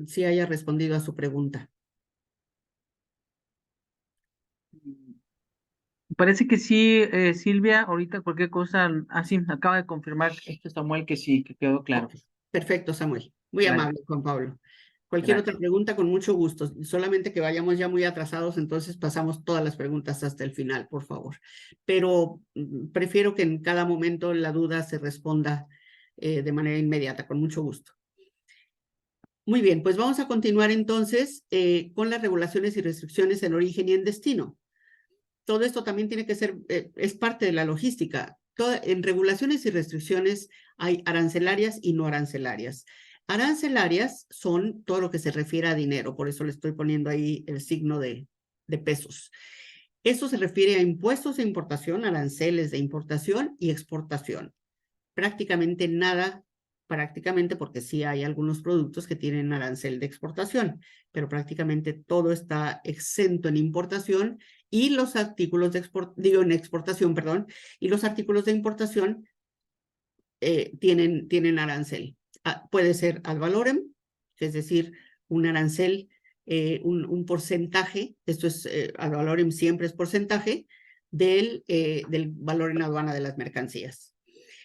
S1: si haya respondido a su pregunta.
S2: Parece que sí, Silvia, ahorita cualquier cosa, así acaba de confirmar Samuel que sí, que quedó claro.
S1: Okay. Perfecto, Samuel. Muy
S2: Vale,
S1: amable, Juan Pablo. Cualquier otra
S2: gracias.
S1: pregunta, con mucho gusto. Solamente que vayamos ya muy atrasados, entonces pasamos todas las preguntas hasta el final, por favor. Pero prefiero que en cada momento la duda se responda de manera inmediata, con mucho gusto. Muy bien, pues vamos a continuar entonces con las regulaciones y restricciones en origen y en destino. Todo esto también tiene que ser, es parte de la logística. En regulaciones y restricciones hay arancelarias y no arancelarias. Arancelarias son todo lo que se refiere a dinero, por eso le estoy poniendo ahí el signo de pesos. Eso se refiere a impuestos de importación, aranceles de importación y exportación. Prácticamente nada, porque sí hay algunos productos que tienen arancel de exportación, pero prácticamente todo está exento en importación, y los artículos en exportación, perdón, y los artículos de importación tienen arancel. Puede ser ad valorem, es decir, un arancel, un porcentaje, esto es ad valorem, siempre es porcentaje del valor en aduana de las mercancías.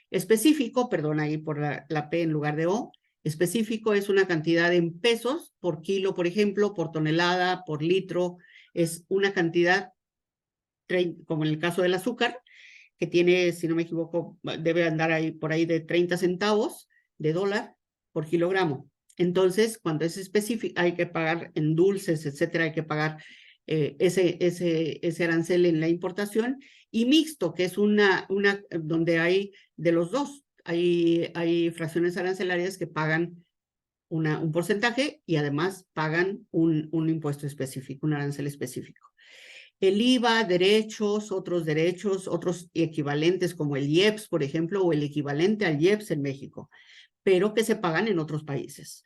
S1: Específico, perdón, ahí por la P en lugar de O, específico es una cantidad en pesos por kilo, por ejemplo, por tonelada, por litro, es una cantidad, como en el caso del azúcar, que tiene, si no me equivoco, debe andar ahí por ahí de 30 centavos de dólar por kilogramo. Entonces, cuando es específico, hay que pagar en dulces, etcétera, hay que pagar ese arancel en la importación, y mixto, que es donde hay de los dos. Hay fracciones arancelarias que pagan un porcentaje y además pagan un impuesto específico, un arancel específico. El IVA, otros derechos, otros equivalentes como el IEPS, por ejemplo, o el equivalente al IEPS en México, pero que se pagan en otros países.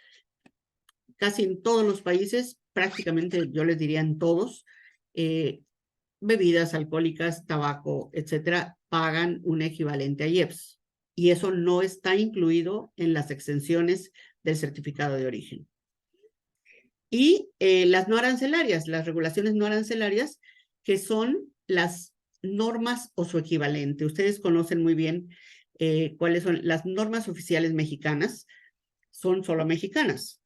S1: Casi en todos los países, prácticamente yo les diría en todos, bebidas alcohólicas, tabaco, etcétera, pagan un equivalente a IEPS. Y eso no está incluido en las exenciones del certificado de origen. Y las no arancelarias, las regulaciones no arancelarias, que son las normas o su equivalente. Ustedes conocen muy bien cuáles son las normas oficiales mexicanas, son solo mexicanas.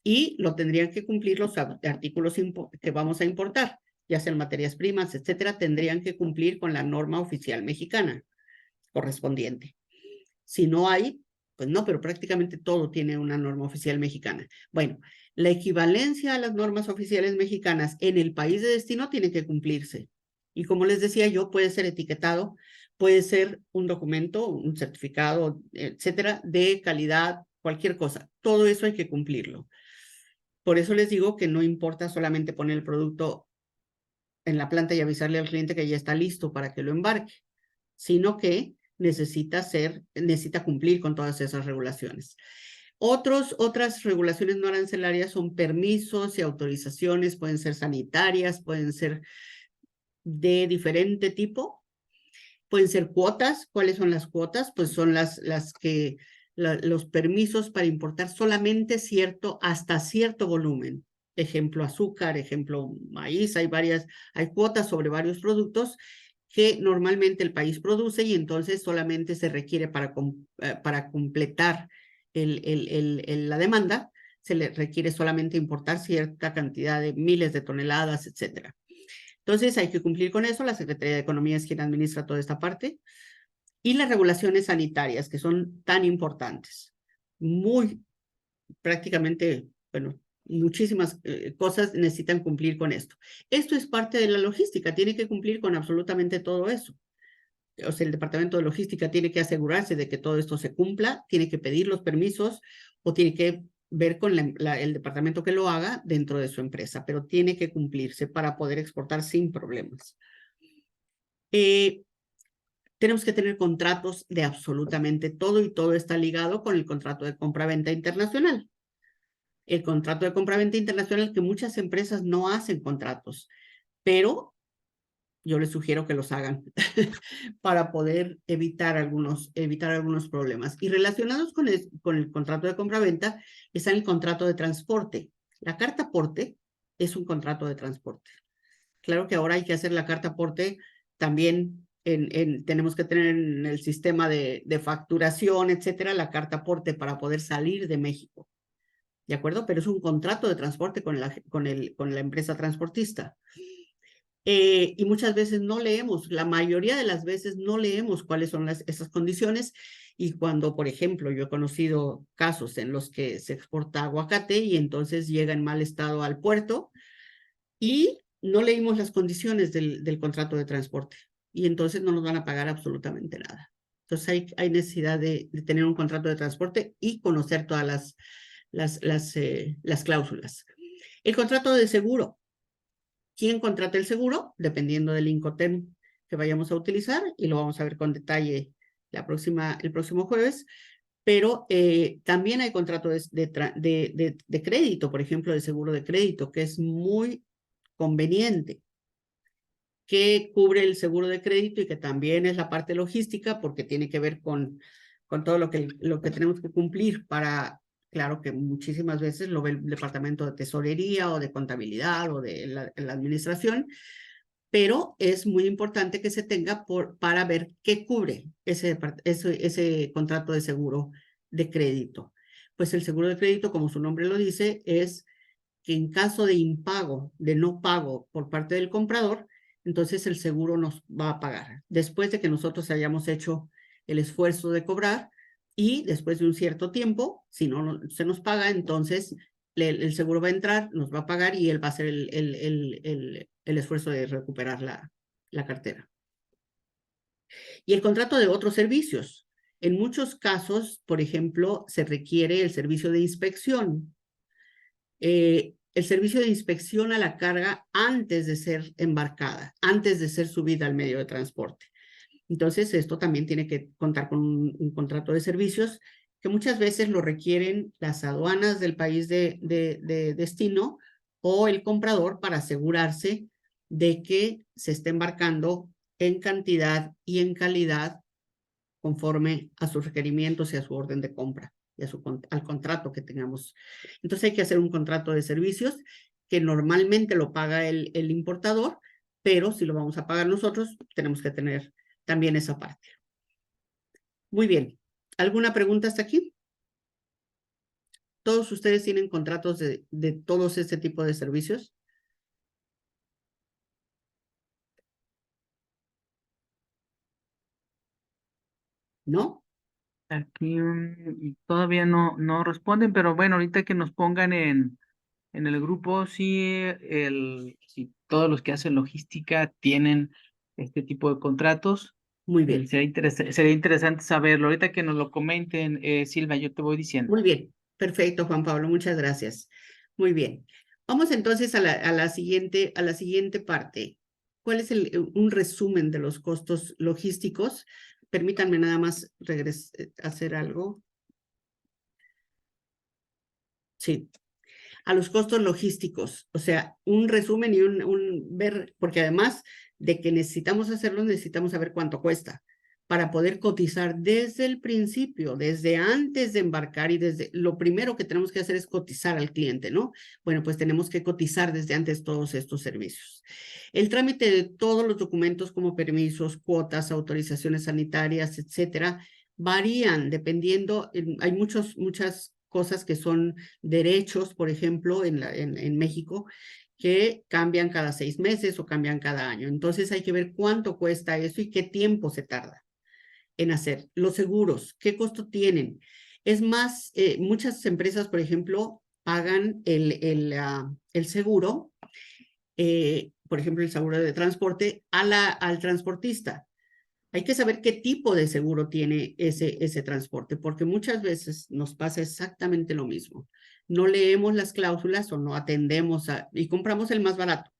S1: Y lo tendrían que cumplir los artículos que vamos a importar, ya sean materias primas, etcétera, tendrían que cumplir con la norma oficial mexicana correspondiente. Si no hay, pues no, pero prácticamente todo tiene una norma oficial mexicana. Bueno, la equivalencia a las normas oficiales mexicanas en el país de destino tiene que cumplirse. Y como les decía yo, puede ser etiquetado, puede ser un documento, un certificado, etcétera, de calidad, cualquier cosa. Todo eso hay que cumplirlo. Por eso les digo que no importa solamente poner el producto en la planta y avisarle al cliente que ya está listo para que lo embarque, sino que necesita cumplir con todas esas regulaciones. Otras regulaciones no arancelarias son permisos y autorizaciones, pueden ser sanitarias, pueden ser de diferente tipo, pueden ser cuotas. ¿Cuáles son las cuotas? Pues son los permisos para importar solamente hasta cierto volumen. Ejemplo, azúcar, ejemplo, maíz, hay cuotas sobre varios productos que normalmente el país produce y entonces solamente se requiere para completar la demanda, se le requiere solamente importar cierta cantidad de miles de toneladas, etcétera. Entonces hay que cumplir con eso, la Secretaría de Economía es quien administra toda esta parte, y las regulaciones sanitarias que son tan importantes. Prácticamente, bueno, muchísimas cosas necesitan cumplir con esto. Esto es parte de la logística, tiene que cumplir con absolutamente todo eso. O sea, el departamento de logística tiene que asegurarse de que todo esto se cumpla, tiene que pedir los permisos o tiene que ver con el departamento que lo haga dentro de su empresa, pero tiene que cumplirse para poder exportar sin problemas. Tenemos que tener contratos de absolutamente todo y todo está ligado con el contrato de compra-venta internacional. El contrato de compra-venta internacional, que muchas empresas no hacen contratos, pero yo les sugiero que los hagan para poder evitar algunos problemas. Y relacionados con el contrato de compra-venta está el contrato de transporte. La carta aporte es un contrato de transporte. Claro que ahora hay que hacer la carta aporte también. Tenemos que tener en el sistema de facturación, etcétera, la carta aporte para poder salir de México. ¿De acuerdo? Pero es un contrato de transporte con la empresa transportista. Y muchas veces no leemos, la mayoría de las veces no leemos cuáles son esas condiciones. Y cuando, por ejemplo, yo he conocido casos en los que se exporta aguacate y entonces llega en mal estado al puerto y no leímos las condiciones del contrato de transporte y entonces no nos van a pagar absolutamente nada. Entonces hay necesidad de tener un contrato de transporte y conocer todas las cláusulas. El contrato de seguro. ¿Quién contrata el seguro? Dependiendo del Incoterm que vayamos a utilizar y lo vamos a ver con detalle el próximo jueves. Pero también hay contratos de crédito, por ejemplo, de seguro de crédito, que es muy conveniente, que cubre el seguro de crédito y que también es la parte logística porque tiene que ver con todo lo que tenemos que cumplir para, claro que muchísimas veces lo ve el departamento de tesorería o de contabilidad o de la administración, pero es muy importante que se tenga para ver qué cubre ese contrato de seguro de crédito. Pues el seguro de crédito, como su nombre lo dice, es que en caso de impago, de no pago por parte del comprador, entonces el seguro nos va a pagar. Después de que nosotros hayamos hecho el esfuerzo de cobrar y después de un cierto tiempo, si no se nos paga, entonces el seguro va a entrar, nos va a pagar y él va a hacer el esfuerzo de recuperar la cartera. Y el contrato de otros servicios. En muchos casos, por ejemplo, se requiere el servicio de inspección. El servicio de inspección a la carga antes de ser embarcada, antes de ser subida al medio de transporte. Entonces, esto también tiene que contar con un contrato de servicios que muchas veces lo requieren las aduanas del país de destino o el comprador para asegurarse de que se está embarcando en cantidad y en calidad conforme a sus requerimientos y a su orden de compra y al contrato que tengamos. Entonces hay que hacer un contrato de servicios que normalmente lo paga el importador, pero si lo vamos a pagar nosotros, tenemos que tener también esa parte. Muy bien. ¿Alguna pregunta hasta aquí? ¿Todos ustedes tienen contratos de todos este tipo de servicios? ¿No?
S2: Aquí todavía no responden, pero bueno, ahorita que nos pongan en el grupo, si todos los que hacen logística tienen este tipo de contratos,
S1: Muy bien.
S2: sería interesante saberlo. Ahorita que nos lo comenten, Silvia, yo te voy diciendo.
S1: Muy bien. Perfecto, Juan Pablo. Muchas gracias. Muy bien. Vamos entonces a la siguiente parte. ¿Cuál es un resumen de los costos logísticos? Permítanme nada más hacer algo. Sí, a los costos logísticos, o sea, un resumen y ver, porque además de que necesitamos hacerlo, necesitamos saber cuánto cuesta para poder cotizar desde el principio, desde antes de embarcar y desde lo primero que tenemos que hacer es cotizar al cliente, ¿no? Bueno, pues tenemos que cotizar desde antes todos estos servicios. El trámite de todos los documentos como permisos, cuotas, autorizaciones sanitarias, etcétera, varían dependiendo, hay muchas cosas que son derechos, por ejemplo, en México, que cambian cada 6 meses o cambian cada año. Entonces hay que ver cuánto cuesta eso y qué tiempo se tarda en hacer. Los seguros, ¿qué costo tienen? Es más, muchas empresas, por ejemplo, pagan el seguro, por ejemplo, el seguro de transporte al transportista. Hay que saber qué tipo de seguro tiene ese transporte, porque muchas veces nos pasa exactamente lo mismo. No leemos las cláusulas o no atendemos y compramos el más barato,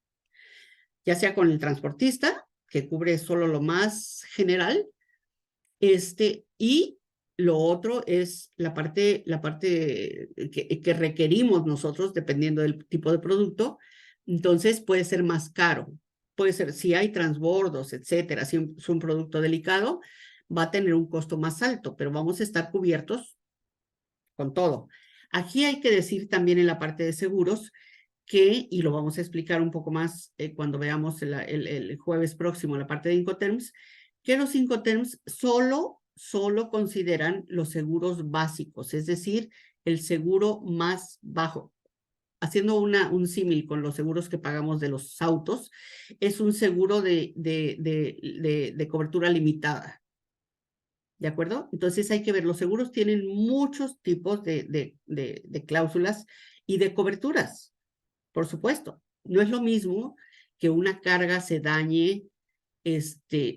S1: ya sea con el transportista, que cubre solo lo más general, y lo otro es la parte que requerimos nosotros, dependiendo del tipo de producto, entonces puede ser más caro. Puede ser, si hay transbordos, etcétera, si es un producto delicado, va a tener un costo más alto, pero vamos a estar cubiertos con todo. Aquí hay que decir también en la parte de seguros y lo vamos a explicar un poco más cuando veamos el jueves próximo la parte de Incoterms, que los Incoterms solo consideran los seguros básicos, es decir, el seguro más bajo. Haciendo un símil con los seguros que pagamos de los autos, es un seguro de cobertura limitada. ¿De acuerdo? Entonces hay que ver, los seguros tienen muchos tipos de cláusulas y de coberturas, por supuesto. No es lo mismo que una carga se dañe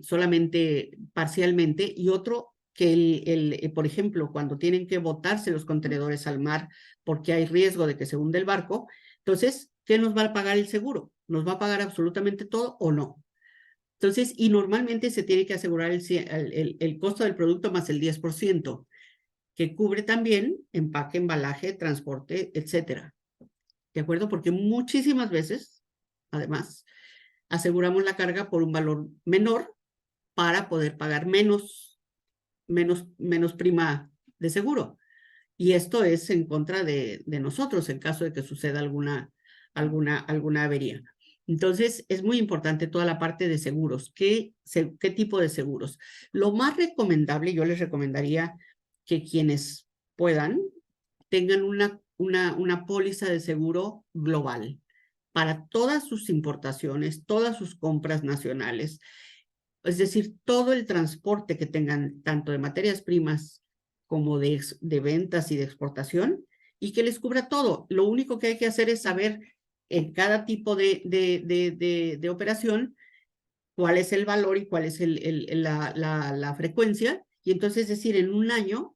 S1: solamente parcialmente y otro que por ejemplo, cuando tienen que botarse los contenedores al mar porque hay riesgo de que se hunde el barco, entonces, ¿qué nos va a pagar el seguro? ¿Nos va a pagar absolutamente todo o no? Entonces, y normalmente se tiene que asegurar el costo del producto más el 10%, que cubre también empaque, embalaje, transporte, etcétera. ¿De acuerdo? Porque muchísimas veces, además, aseguramos la carga por un valor menor para poder pagar menos prima de seguro. Y esto es en contra de nosotros en caso de que suceda alguna avería. Entonces, es muy importante toda la parte de seguros. ¿Qué tipo de seguros? Lo más recomendable, yo les recomendaría que quienes puedan tengan una póliza de seguro global para todas sus importaciones, todas sus compras nacionales. Es decir, todo el transporte que tengan, tanto de materias primas como de ventas y de exportación, y que les cubra todo. Lo único que hay que hacer es saber en cada tipo de operación cuál es el valor y cuál es la frecuencia, y entonces decir en un año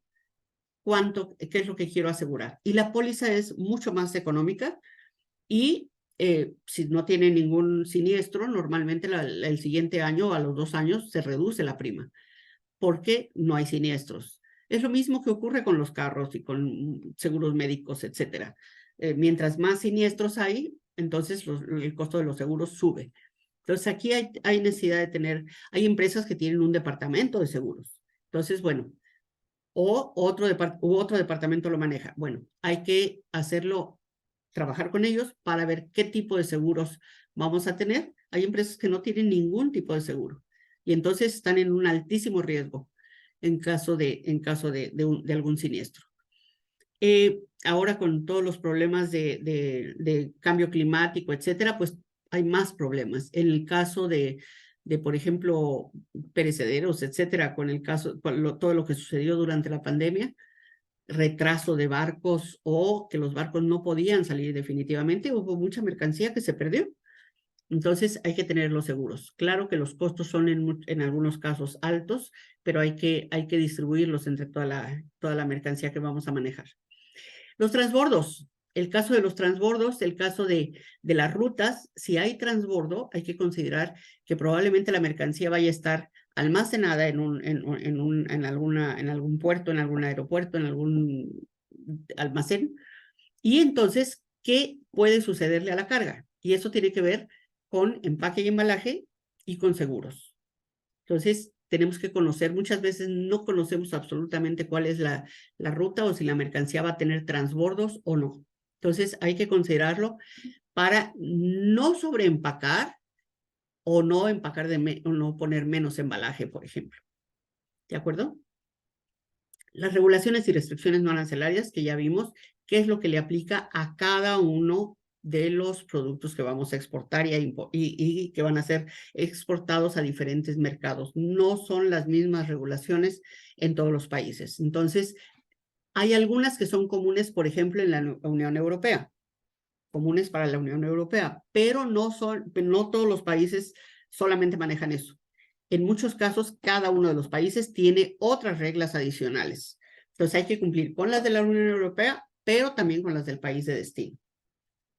S1: qué es lo que quiero asegurar. Y la póliza es mucho más económica y si no tiene ningún siniestro, normalmente el siguiente año, a los 2 años, se reduce la prima, porque no hay siniestros. Es lo mismo que ocurre con los carros y con seguros médicos, etcétera. Mientras más siniestros hay, entonces el costo de los seguros sube. Entonces aquí hay necesidad de hay empresas que tienen un departamento de seguros. Entonces, bueno, otro departamento lo maneja. Bueno, hay que trabajar con ellos para ver qué tipo de seguros vamos a tener. Hay empresas que no tienen ningún tipo de seguro y entonces están en un altísimo riesgo en caso de algún siniestro. Ahora con todos los problemas de cambio climático, etcétera, pues hay más problemas. En el caso por ejemplo, perecederos, etcétera, todo lo que sucedió durante la pandemia, retraso de barcos o que los barcos no podían salir definitivamente, hubo mucha mercancía que se perdió. Entonces hay que tener los seguros. Claro que los costos son en algunos casos altos, pero hay que distribuirlos entre toda la mercancía que vamos a manejar. Los transbordos. El caso de los transbordos, el caso de las rutas, si hay transbordo, hay que considerar que probablemente la mercancía vaya a estar almacenada en algún puerto, en algún aeropuerto, en algún almacén. Y entonces, ¿qué puede sucederle a la carga? Y eso tiene que ver con empaque y embalaje y con seguros. Entonces, tenemos que conocer, muchas veces no conocemos absolutamente cuál es la ruta o si la mercancía va a tener transbordos o no. Entonces, hay que considerarlo para no sobreempacar o no empacar o no poner menos embalaje, por ejemplo. ¿De acuerdo? Las regulaciones y restricciones no arancelarias que ya vimos, qué es lo que le aplica a cada uno de los productos que vamos a exportar y que van a ser exportados a diferentes mercados. No son las mismas regulaciones en todos los países. Entonces, hay algunas que son comunes, por ejemplo, en la Unión Europea, comunes para la Unión Europea, pero no todos los países solamente manejan eso. En muchos casos, cada uno de los países tiene otras reglas adicionales. Entonces, hay que cumplir con las de la Unión Europea, pero también con las del país de destino.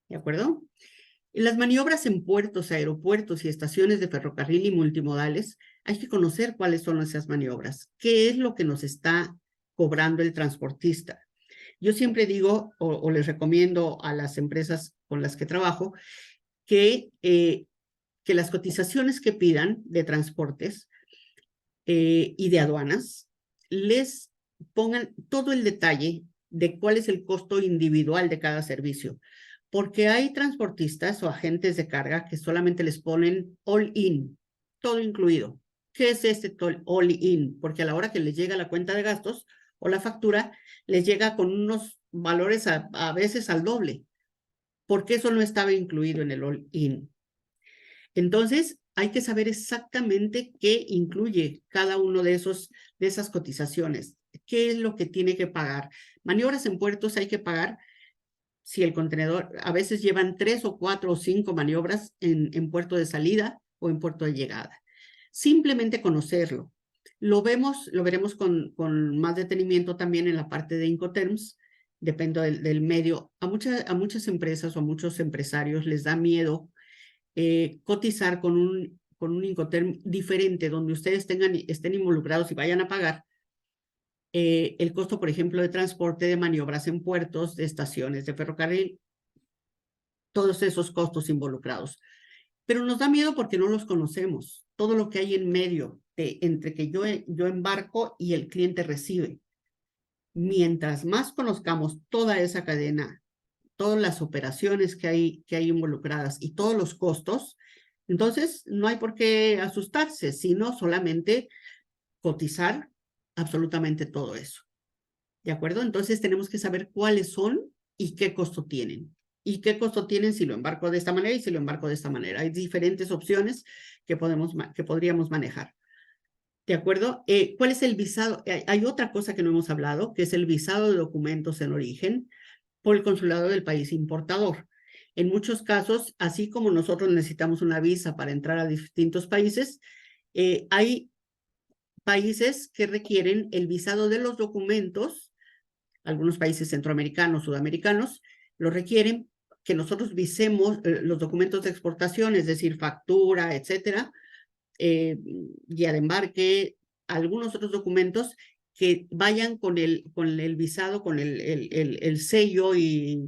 S1: ¿De acuerdo? En las maniobras en puertos, aeropuertos y estaciones de ferrocarril y multimodales, hay que conocer cuáles son esas maniobras. ¿Qué es lo que nos está cobrando el transportista? Yo siempre digo, o les recomiendo a las empresas con las que trabajo, que las cotizaciones que pidan de transportes y de aduanas les pongan todo el detalle de cuál es el costo individual de cada servicio, porque hay transportistas o agentes de carga que solamente les ponen all in, todo incluido. ¿Qué es este all in? Porque a la hora que les llega la cuenta de gastos o la factura, les llega con unos valores a veces al doble, porque eso no estaba incluido en el all in. Entonces, hay que saber exactamente qué incluye cada uno de esas cotizaciones, qué es lo que tiene que pagar. Maniobras en puertos hay que pagar si el contenedor, a veces llevan 3 o 4 o 5 maniobras en puerto de salida o en puerto de llegada. Simplemente conocerlo. Lo veremos con más detenimiento también en la parte de Incoterms, depende del medio. A muchas empresas o a muchos empresarios les da miedo cotizar con un Incoterm diferente, donde ustedes estén involucrados y vayan a pagar el costo, por ejemplo, de transporte de maniobras en puertos, de estaciones de ferrocarril, todos esos costos involucrados. Pero nos da miedo porque no los conocemos, todo lo que hay en medio entre que yo embarco y el cliente recibe. Mientras más conozcamos toda esa cadena, todas las operaciones que hay involucradas y todos los costos, entonces no hay por qué asustarse, sino solamente cotizar absolutamente todo eso. ¿De acuerdo? Entonces tenemos que saber cuáles son y qué costo tienen. Y qué costo tienen si lo embarco de esta manera y si lo embarco de esta manera. Hay diferentes opciones que podríamos manejar. ¿De acuerdo? ¿Cuál es el visado? Hay otra cosa que no hemos hablado, que es el visado de documentos en origen. por el consulado del país importador. En muchos casos, así como nosotros necesitamos una visa para entrar a distintos países, hay países que requieren el visado de los documentos, algunos países centroamericanos, sudamericanos, lo requieren que nosotros visemos los documentos de exportación, es decir, factura, etcétera, guía de embarque, algunos otros documentos que vayan con el visado, con el sello y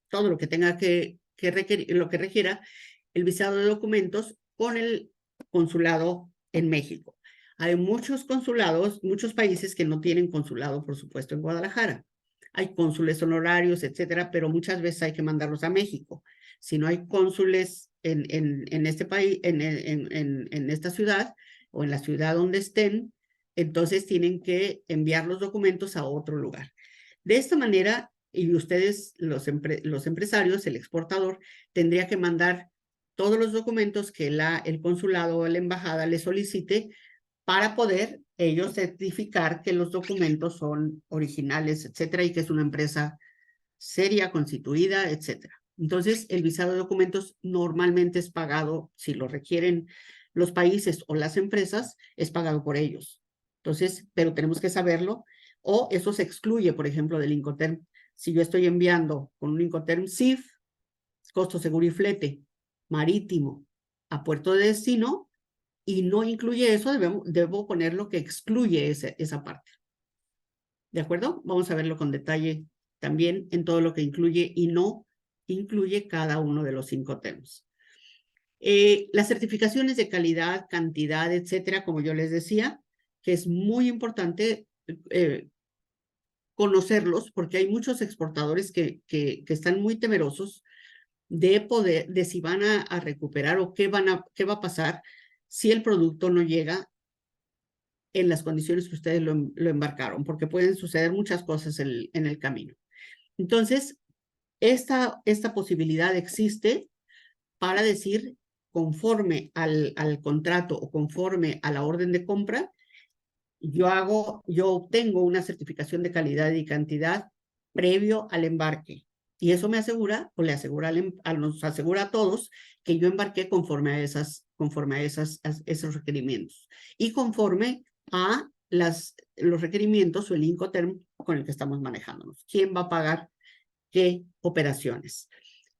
S1: todo lo que tenga que requerir, lo que requiera el visado de documentos con el consulado en México. Hay muchos consulados, muchos países que no tienen consulado, por supuesto, en Guadalajara. Hay cónsules honorarios, etcétera, pero muchas veces hay que mandarlos a México. Si no hay cónsules en este país, en esta ciudad o en la ciudad donde estén, entonces tienen que enviar los documentos a otro lugar. De esta manera, y ustedes, los empresarios, el exportador, tendría que mandar todos los documentos que el consulado o la embajada le solicite para poder ellos certificar que los documentos son originales, etcétera, y que es una empresa seria, constituida, etcétera. Entonces, el visado de documentos normalmente es pagado, si lo requieren los países o las empresas, es pagado por ellos. Entonces, pero tenemos que saberlo, o eso se excluye, por ejemplo, del Incoterm. Si yo estoy enviando con un Incoterm CIF, costo seguro y flete marítimo a puerto de destino, y no incluye eso, debo poner lo que excluye esa parte. ¿De acuerdo? Vamos a verlo con detalle también en todo lo que incluye y no incluye cada uno de los 5 temas. Las certificaciones de calidad, cantidad, etcétera, como yo les decía, que es muy importante conocerlos, porque hay muchos exportadores que están muy temerosos de si van a recuperar o qué va a pasar si el producto no llega en las condiciones que ustedes lo embarcaron, porque pueden suceder muchas cosas en el camino. Entonces, esta posibilidad existe para decir, conforme al contrato o conforme a la orden de compra, yo obtengo una certificación de calidad y cantidad previo al embarque. Y eso me asegura, o le asegura, nos asegura a todos que yo embarqué conforme a esos requerimientos. Y conforme a los requerimientos o el Incoterm con el que estamos manejándonos. ¿Quién va a pagar qué operaciones?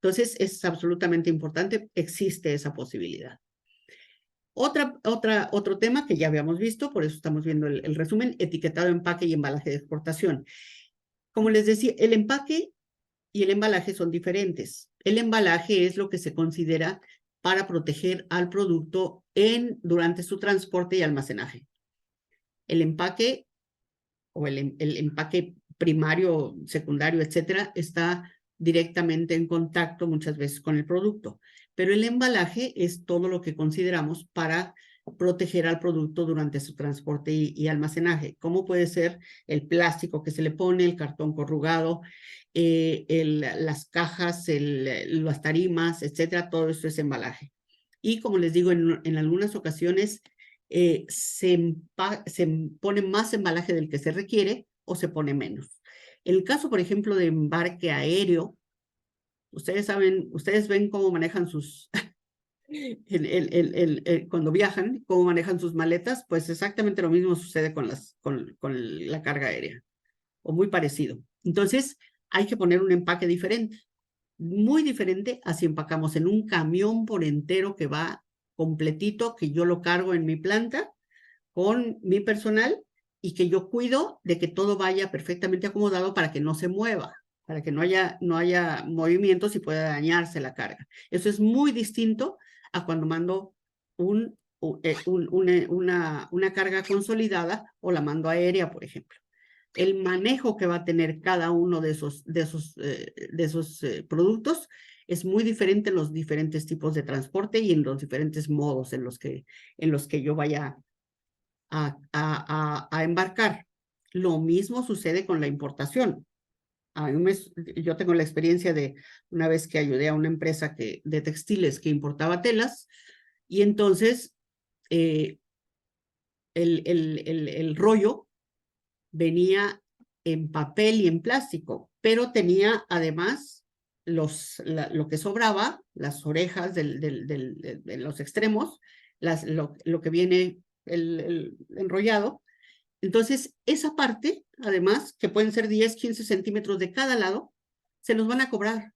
S1: Entonces, es absolutamente importante, existe esa posibilidad. Otro tema que ya habíamos visto, por eso estamos viendo el resumen, etiquetado, empaque y embalaje de exportación. Como les decía, el empaque y el embalaje son diferentes. El embalaje es lo que se considera para proteger al producto durante su transporte y almacenaje. El empaque o el empaque primario, secundario, etcétera, está directamente en contacto muchas veces con el producto. Pero el embalaje es todo lo que consideramos para proteger al producto durante su transporte y almacenaje. ¿Cómo puede ser el plástico que se le pone, el cartón corrugado, las cajas, las tarimas, etcétera? Todo eso es embalaje. Y como les digo, en algunas ocasiones se pone más embalaje del que se requiere o se pone menos. En el caso, por ejemplo, de embarque aéreo, ustedes ven cómo manejan sus, cuando viajan, cómo manejan sus maletas, pues exactamente lo mismo sucede con la carga aérea, o muy parecido. Entonces, hay que poner un empaque diferente, muy diferente a si empacamos en un camión por entero que va completito, que yo lo cargo en mi planta con mi personal y que yo cuido de que todo vaya perfectamente acomodado para que no se mueva, para que no haya movimientos y pueda dañarse la carga. Eso es muy distinto a cuando mando una carga consolidada o la mando aérea, por ejemplo. El manejo que va a tener cada uno de esos productos es muy diferente en los diferentes tipos de transporte y en los diferentes modos en los que yo vaya a embarcar. Lo mismo sucede con la importación. Yo tengo la experiencia de una vez que ayudé a una empresa de textiles que importaba telas y entonces el rollo venía en papel y en plástico, pero tenía además lo que sobraba, las orejas de los extremos, lo que viene el enrollado. Entonces, esa parte, además, que pueden ser 10, 15 centímetros de cada lado, se los van a cobrar.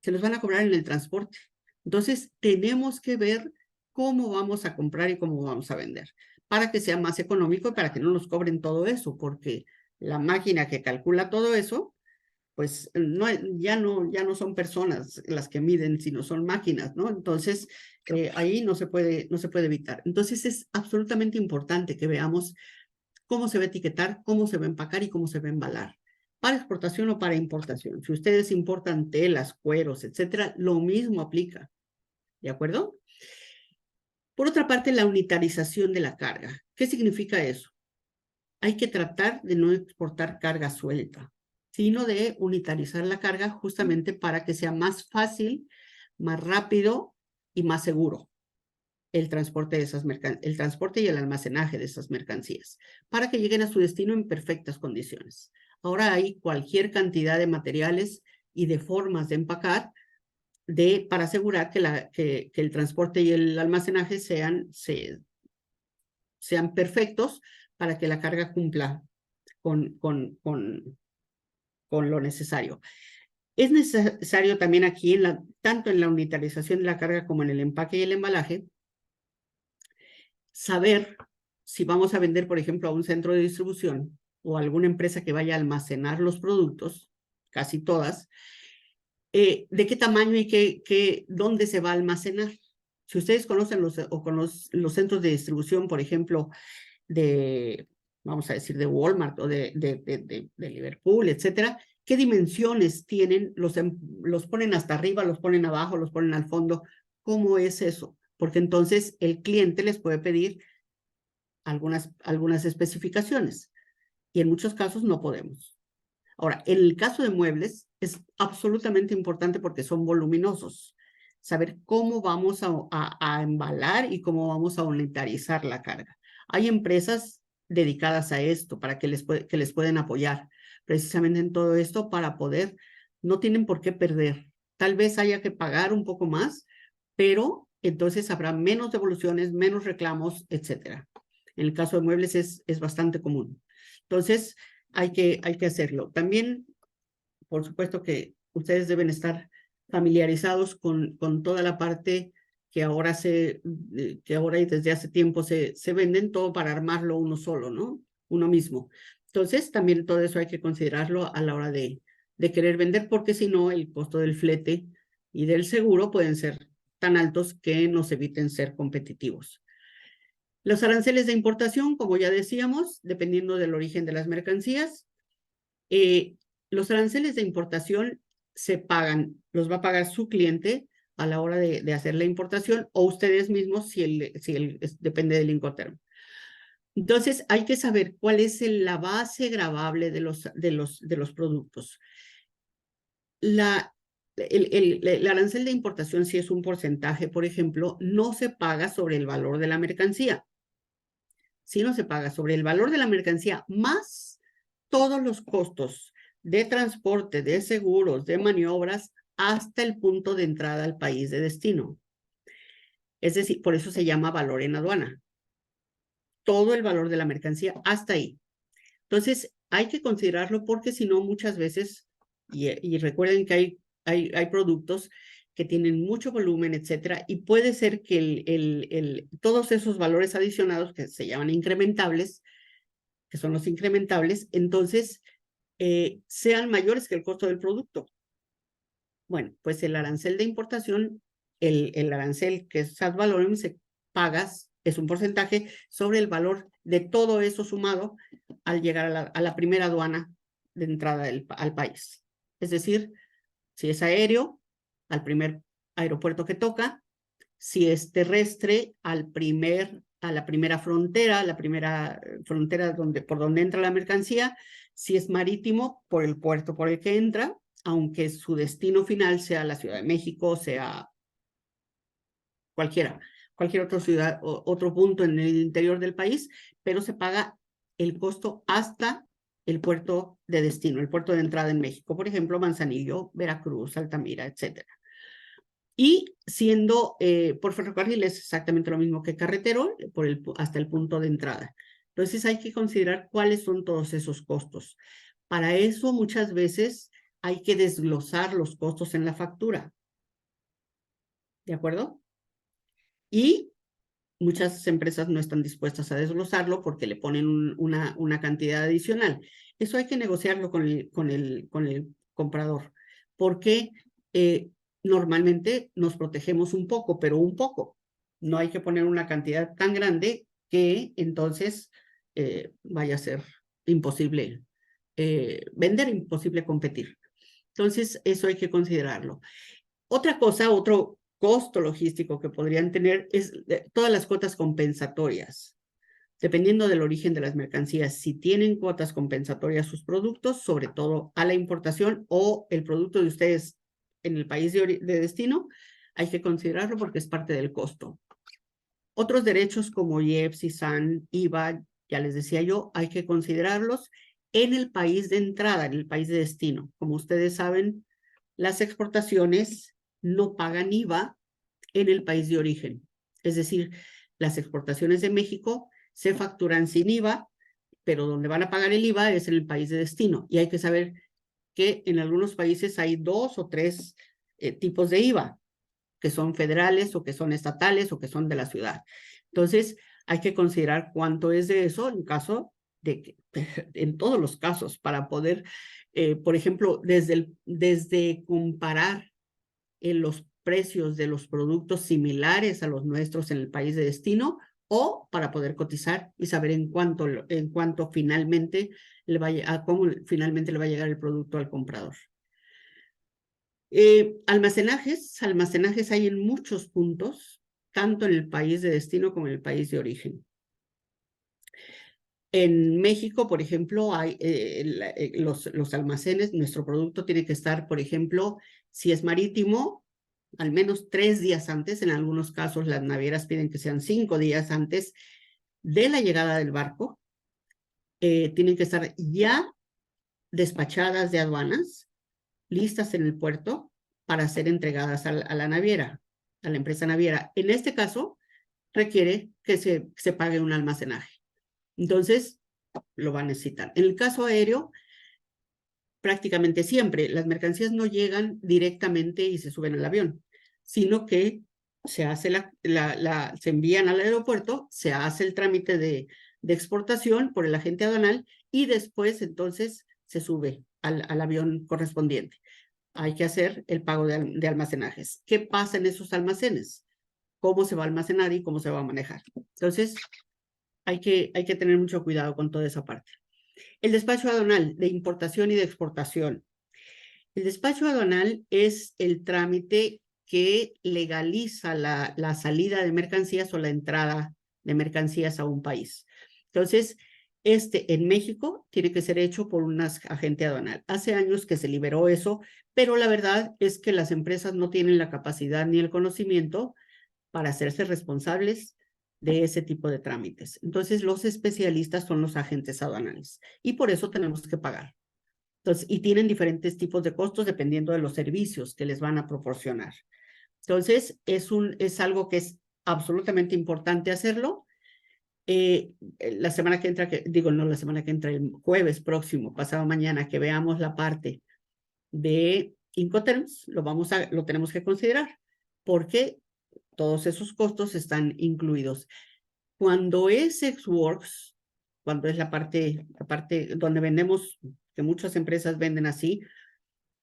S1: Se los van a cobrar en el transporte. Entonces, tenemos que ver cómo vamos a comprar y cómo vamos a vender, para que sea más económico y para que no nos cobren todo eso, porque la máquina que calcula todo eso, pues ya no son personas las que miden, sino son máquinas, ¿no? Entonces, ahí no se puede evitar. Entonces, es absolutamente importante que veamos cómo se va a etiquetar, cómo se va a empacar y cómo se va a embalar. Para exportación o para importación. Si ustedes importan telas, cueros, etcétera, lo mismo aplica. ¿De acuerdo? Por otra parte, la unitarización de la carga. ¿Qué significa eso? Hay que tratar de no exportar carga suelta, sino de unitarizar la carga justamente para que sea más fácil, más rápido y más seguro el transporte el transporte y el almacenaje de esas mercancías, para que lleguen a su destino en perfectas condiciones. Ahora hay cualquier cantidad de materiales y de formas de empacar para asegurar que el transporte y el almacenaje sean perfectos para que la carga cumpla con lo necesario. Es necesario también aquí, tanto en la unitarización de la carga como en el empaque y el embalaje, saber si vamos a vender, por ejemplo, a un centro de distribución o a alguna empresa que vaya a almacenar los productos, casi todas, de qué tamaño y dónde se va a almacenar. Si ustedes conocen los centros de distribución, por ejemplo, vamos a decir, de Walmart o de Liverpool, etcétera, ¿qué dimensiones tienen? Los ponen hasta arriba, los ponen abajo, los ponen al fondo. ¿Cómo es eso? Porque entonces el cliente les puede pedir algunas especificaciones y en muchos casos no podemos. Ahora, en el caso de muebles es absolutamente importante porque son voluminosos. Saber cómo vamos a embalar y cómo vamos a unitarizar la carga. Hay empresas dedicadas a esto para que les pueden apoyar precisamente en todo esto para poder, no tienen por qué perder. Tal vez haya que pagar un poco más, pero entonces habrá menos devoluciones, menos reclamos, etcétera. En el caso de muebles es bastante común. Entonces, hay que hacerlo. También, por supuesto que ustedes deben estar familiarizados con toda la parte que ahora y desde hace tiempo se venden todo para armarlo uno solo, ¿no? Uno mismo. Entonces, también todo eso hay que considerarlo a la hora de querer vender, porque si no, el costo del flete y del seguro pueden ser tan altos que nos eviten ser competitivos. Los aranceles de importación, como ya decíamos, dependiendo del origen de las mercancías, los aranceles de importación los va a pagar su cliente a la hora de hacer la importación o ustedes mismos si depende del Incoterm. Entonces, hay que saber cuál es la base gravable de los productos. El arancel de importación, si es un porcentaje, por ejemplo, no se paga sobre el valor de la mercancía. Sino se paga sobre el valor de la mercancía más todos los costos de transporte, de seguros, de maniobras, hasta el punto de entrada al país de destino. Es decir, por eso se llama valor en aduana. Todo el valor de la mercancía hasta ahí. Entonces, hay que considerarlo porque si no, muchas veces, y recuerden que hay productos que tienen mucho volumen, etcétera, y puede ser que todos esos valores adicionados que se llaman incrementables, que son los incrementables, entonces sean mayores que el costo del producto. Bueno, pues el arancel de importación, el arancel que es ad valorem, se pagas, es un porcentaje sobre el valor de todo eso sumado al llegar a la primera aduana de entrada al país. Es decir, si es aéreo, al primer aeropuerto que toca; si es terrestre, a la primera frontera, por donde entra la mercancía; si es marítimo, por el puerto por el que entra, aunque su destino final sea la Ciudad de México, sea cualquier otra ciudad o otro punto en el interior del país, pero se paga el costo hasta el puerto de destino, el puerto de entrada en México, por ejemplo, Manzanillo, Veracruz, Altamira, etcétera. Y siendo por ferrocarril es exactamente lo mismo que carretero, hasta el punto de entrada. Entonces hay que considerar cuáles son todos esos costos. Para eso muchas veces hay que desglosar los costos en la factura. ¿De acuerdo? Y muchas empresas no están dispuestas a desglosarlo porque le ponen una cantidad adicional. Eso hay que negociarlo con el comprador, porque normalmente nos protegemos un poco, pero un poco. No hay que poner una cantidad tan grande que entonces vaya a ser imposible vender, imposible competir. Entonces, eso hay que considerarlo. Otra cosa, otro costo logístico que podrían tener es todas las cuotas compensatorias. Dependiendo del origen de las mercancías, si tienen cuotas compensatorias sus productos, sobre todo a la importación o el producto de ustedes en el país de destino, hay que considerarlo porque es parte del costo. Otros derechos como IEPS, ISAN, IVA, ya les decía yo, hay que considerarlos en el país de entrada, en el país de destino. Como ustedes saben, las exportaciones no pagan IVA en el país de origen. Es decir, las exportaciones de México se facturan sin IVA, pero donde van a pagar el IVA es en el país de destino. Y hay que saber que en algunos países hay 2 o 3 tipos de IVA, que son federales o que son estatales o que son de la ciudad. Entonces, hay que considerar cuánto es de eso en caso de que, en todos los casos, para poder, por ejemplo, desde comparar los precios de los productos similares a los nuestros en el país de destino o para poder cotizar y saber en cuánto finalmente cómo finalmente le va a llegar el producto al comprador. Almacenajes hay en muchos puntos, tanto en el país de destino como en el país de origen. En México, por ejemplo, hay los almacenes, nuestro producto tiene que estar, por ejemplo, si es marítimo, al menos 3 días antes, en algunos casos las navieras piden que sean 5 días antes de la llegada del barco, tienen que estar ya despachadas de aduanas, listas en el puerto para ser entregadas a la naviera, a la empresa naviera. En este caso, requiere que se pague un almacenaje. Entonces, lo va a necesitar. En el caso aéreo, prácticamente siempre las mercancías no llegan directamente y se suben al avión, sino que se hace se envían al aeropuerto, se hace el trámite de exportación por el agente aduanal y después entonces se sube al avión correspondiente. Hay que hacer el pago de almacenajes. ¿Qué pasa en esos almacenes? ¿Cómo se va a almacenar y cómo se va a manejar? Entonces, hay que tener mucho cuidado con toda esa parte. El despacho aduanal de importación y de exportación. El despacho aduanal es el trámite que legaliza la salida de mercancías o la entrada de mercancías a un país. Entonces, en México tiene que ser hecho por un agente aduanal. Hace años que se liberó eso, pero la verdad es que las empresas no tienen la capacidad ni el conocimiento para hacerse responsables de ese tipo de trámites. Entonces, los especialistas son los agentes aduanales y por eso tenemos que pagar. Entonces, y tienen diferentes tipos de costos dependiendo de los servicios que les van a proporcionar. Entonces, es algo que es absolutamente importante hacerlo. La semana que entra, no la semana que entra, el jueves próximo, pasado mañana, que veamos la parte de Incoterms, lo tenemos que considerar, porque todos esos costos están incluidos. Cuando es Sexworks, cuando es la parte donde vendemos, que muchas empresas venden así,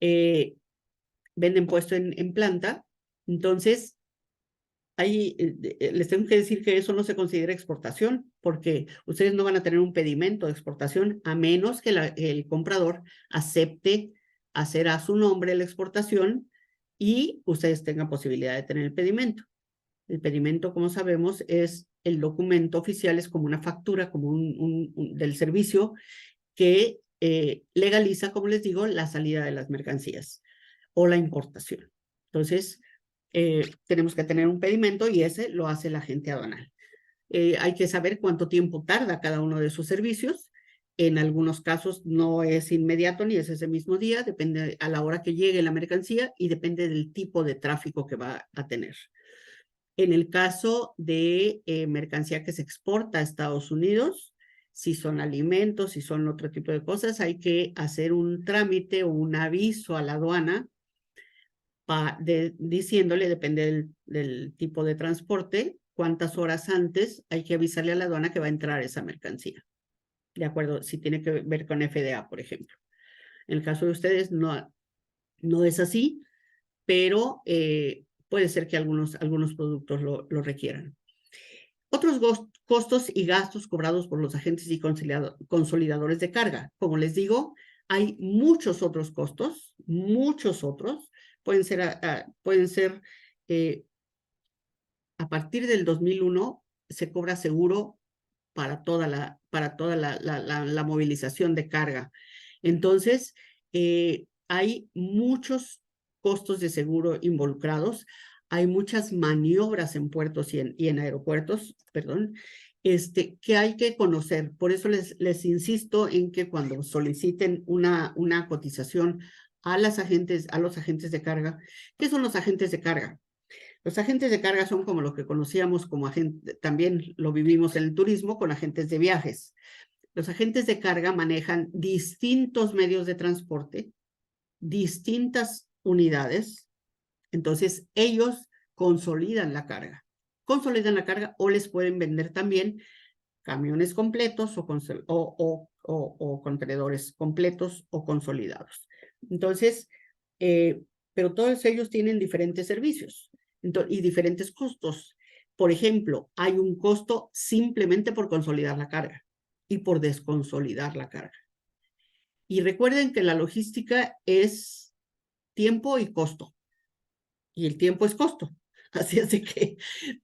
S1: venden puesto en planta, entonces ahí les tengo que decir que eso no se considera exportación, porque ustedes no van a tener un pedimento de exportación a menos que el comprador acepte hacer a su nombre la exportación y ustedes tengan posibilidad de tener el pedimento. El pedimento, como sabemos, es el documento oficial, es como una factura, como del servicio que legaliza, como les digo, la salida de las mercancías o la importación. Entonces, tenemos que tener un pedimento y ese lo hace el agente aduanal. Hay que saber cuánto tiempo tarda cada uno de sus servicios En algunos casos no es inmediato ni es ese mismo día, depende a la hora que llegue la mercancía y depende del tipo de tráfico que va a tener. En el caso de mercancía que se exporta a Estados Unidos, si son alimentos, si son otro tipo de cosas, hay que hacer un trámite o un aviso a la aduana diciéndole, depende del tipo de transporte, cuántas horas antes hay que avisarle a la aduana que va a entrar esa mercancía. De acuerdo, si tiene que ver con FDA, por ejemplo. En el caso de ustedes no es así, pero puede ser que algunos productos lo requieran. Otros costos y gastos cobrados por los agentes y consolidadores de carga. Como les digo, hay muchos otros costos, muchos otros. Pueden ser a partir del 2001 se cobra seguro para toda la movilización de carga. Entonces, hay muchos costos de seguro involucrados, hay muchas maniobras en puertos y en aeropuertos, perdón, que hay que conocer. Por eso les insisto en que cuando soliciten una cotización a los agentes de carga, ¿qué son los agentes de carga? Los agentes de carga son como lo que conocíamos como agentes, también lo vivimos en el turismo con agentes de viajes. Los agentes de carga manejan distintos medios de transporte, distintas unidades, entonces ellos consolidan la carga. Consolidan la carga o les pueden vender también camiones completos o contenedores completos o consolidados. Entonces, pero todos ellos tienen diferentes servicios y diferentes costos. Por ejemplo, hay un costo simplemente por consolidar la carga y por desconsolidar la carga. Y recuerden que la logística es tiempo y costo. Y el tiempo es costo. Así es de que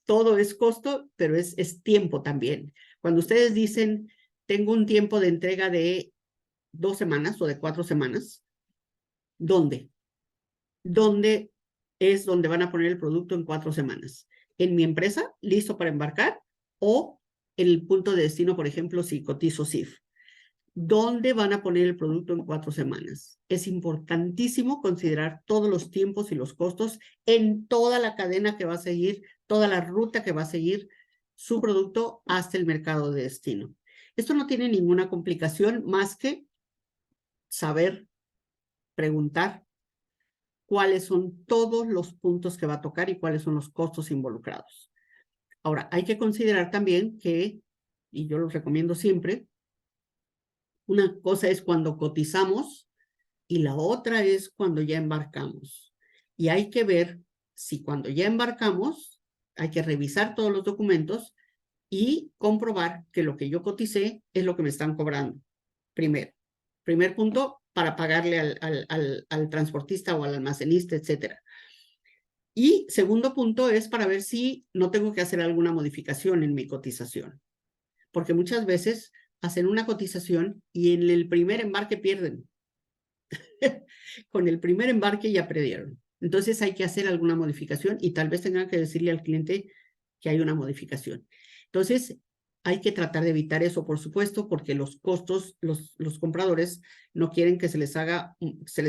S1: todo es costo, pero es tiempo también. Cuando ustedes dicen, tengo un tiempo de entrega de 2 semanas o de 4 semanas, ¿dónde? ¿Dónde es donde van a poner el producto en 4 semanas? ¿En mi empresa, listo para embarcar? ¿O en el punto de destino, por ejemplo, si cotizo CIF? ¿Dónde van a poner el producto en 4 semanas? Es importantísimo considerar todos los tiempos y los costos en toda la cadena que va a seguir, toda la ruta que va a seguir su producto hasta el mercado de destino. Esto no tiene ninguna complicación más que saber, preguntar cuáles son todos los puntos que va a tocar y cuáles son los costos involucrados. Ahora, hay que considerar también que, y yo lo recomiendo siempre, una cosa es cuando cotizamos y la otra es cuando ya embarcamos. Y hay que ver si cuando ya embarcamos, hay que revisar todos los documentos y comprobar que lo que yo coticé es lo que me están cobrando. Primer punto, para pagarle al transportista o al almacenista, etcétera. Y segundo punto es para ver si no tengo que hacer alguna modificación en mi cotización. Porque muchas veces hacen una cotización y en el primer embarque pierden. Con el primer embarque ya perdieron. Entonces hay que hacer alguna modificación y tal vez tengan que decirle al cliente que hay una modificación. Entonces hay que tratar de evitar eso, por supuesto, porque los costos, los compradores no quieren que se les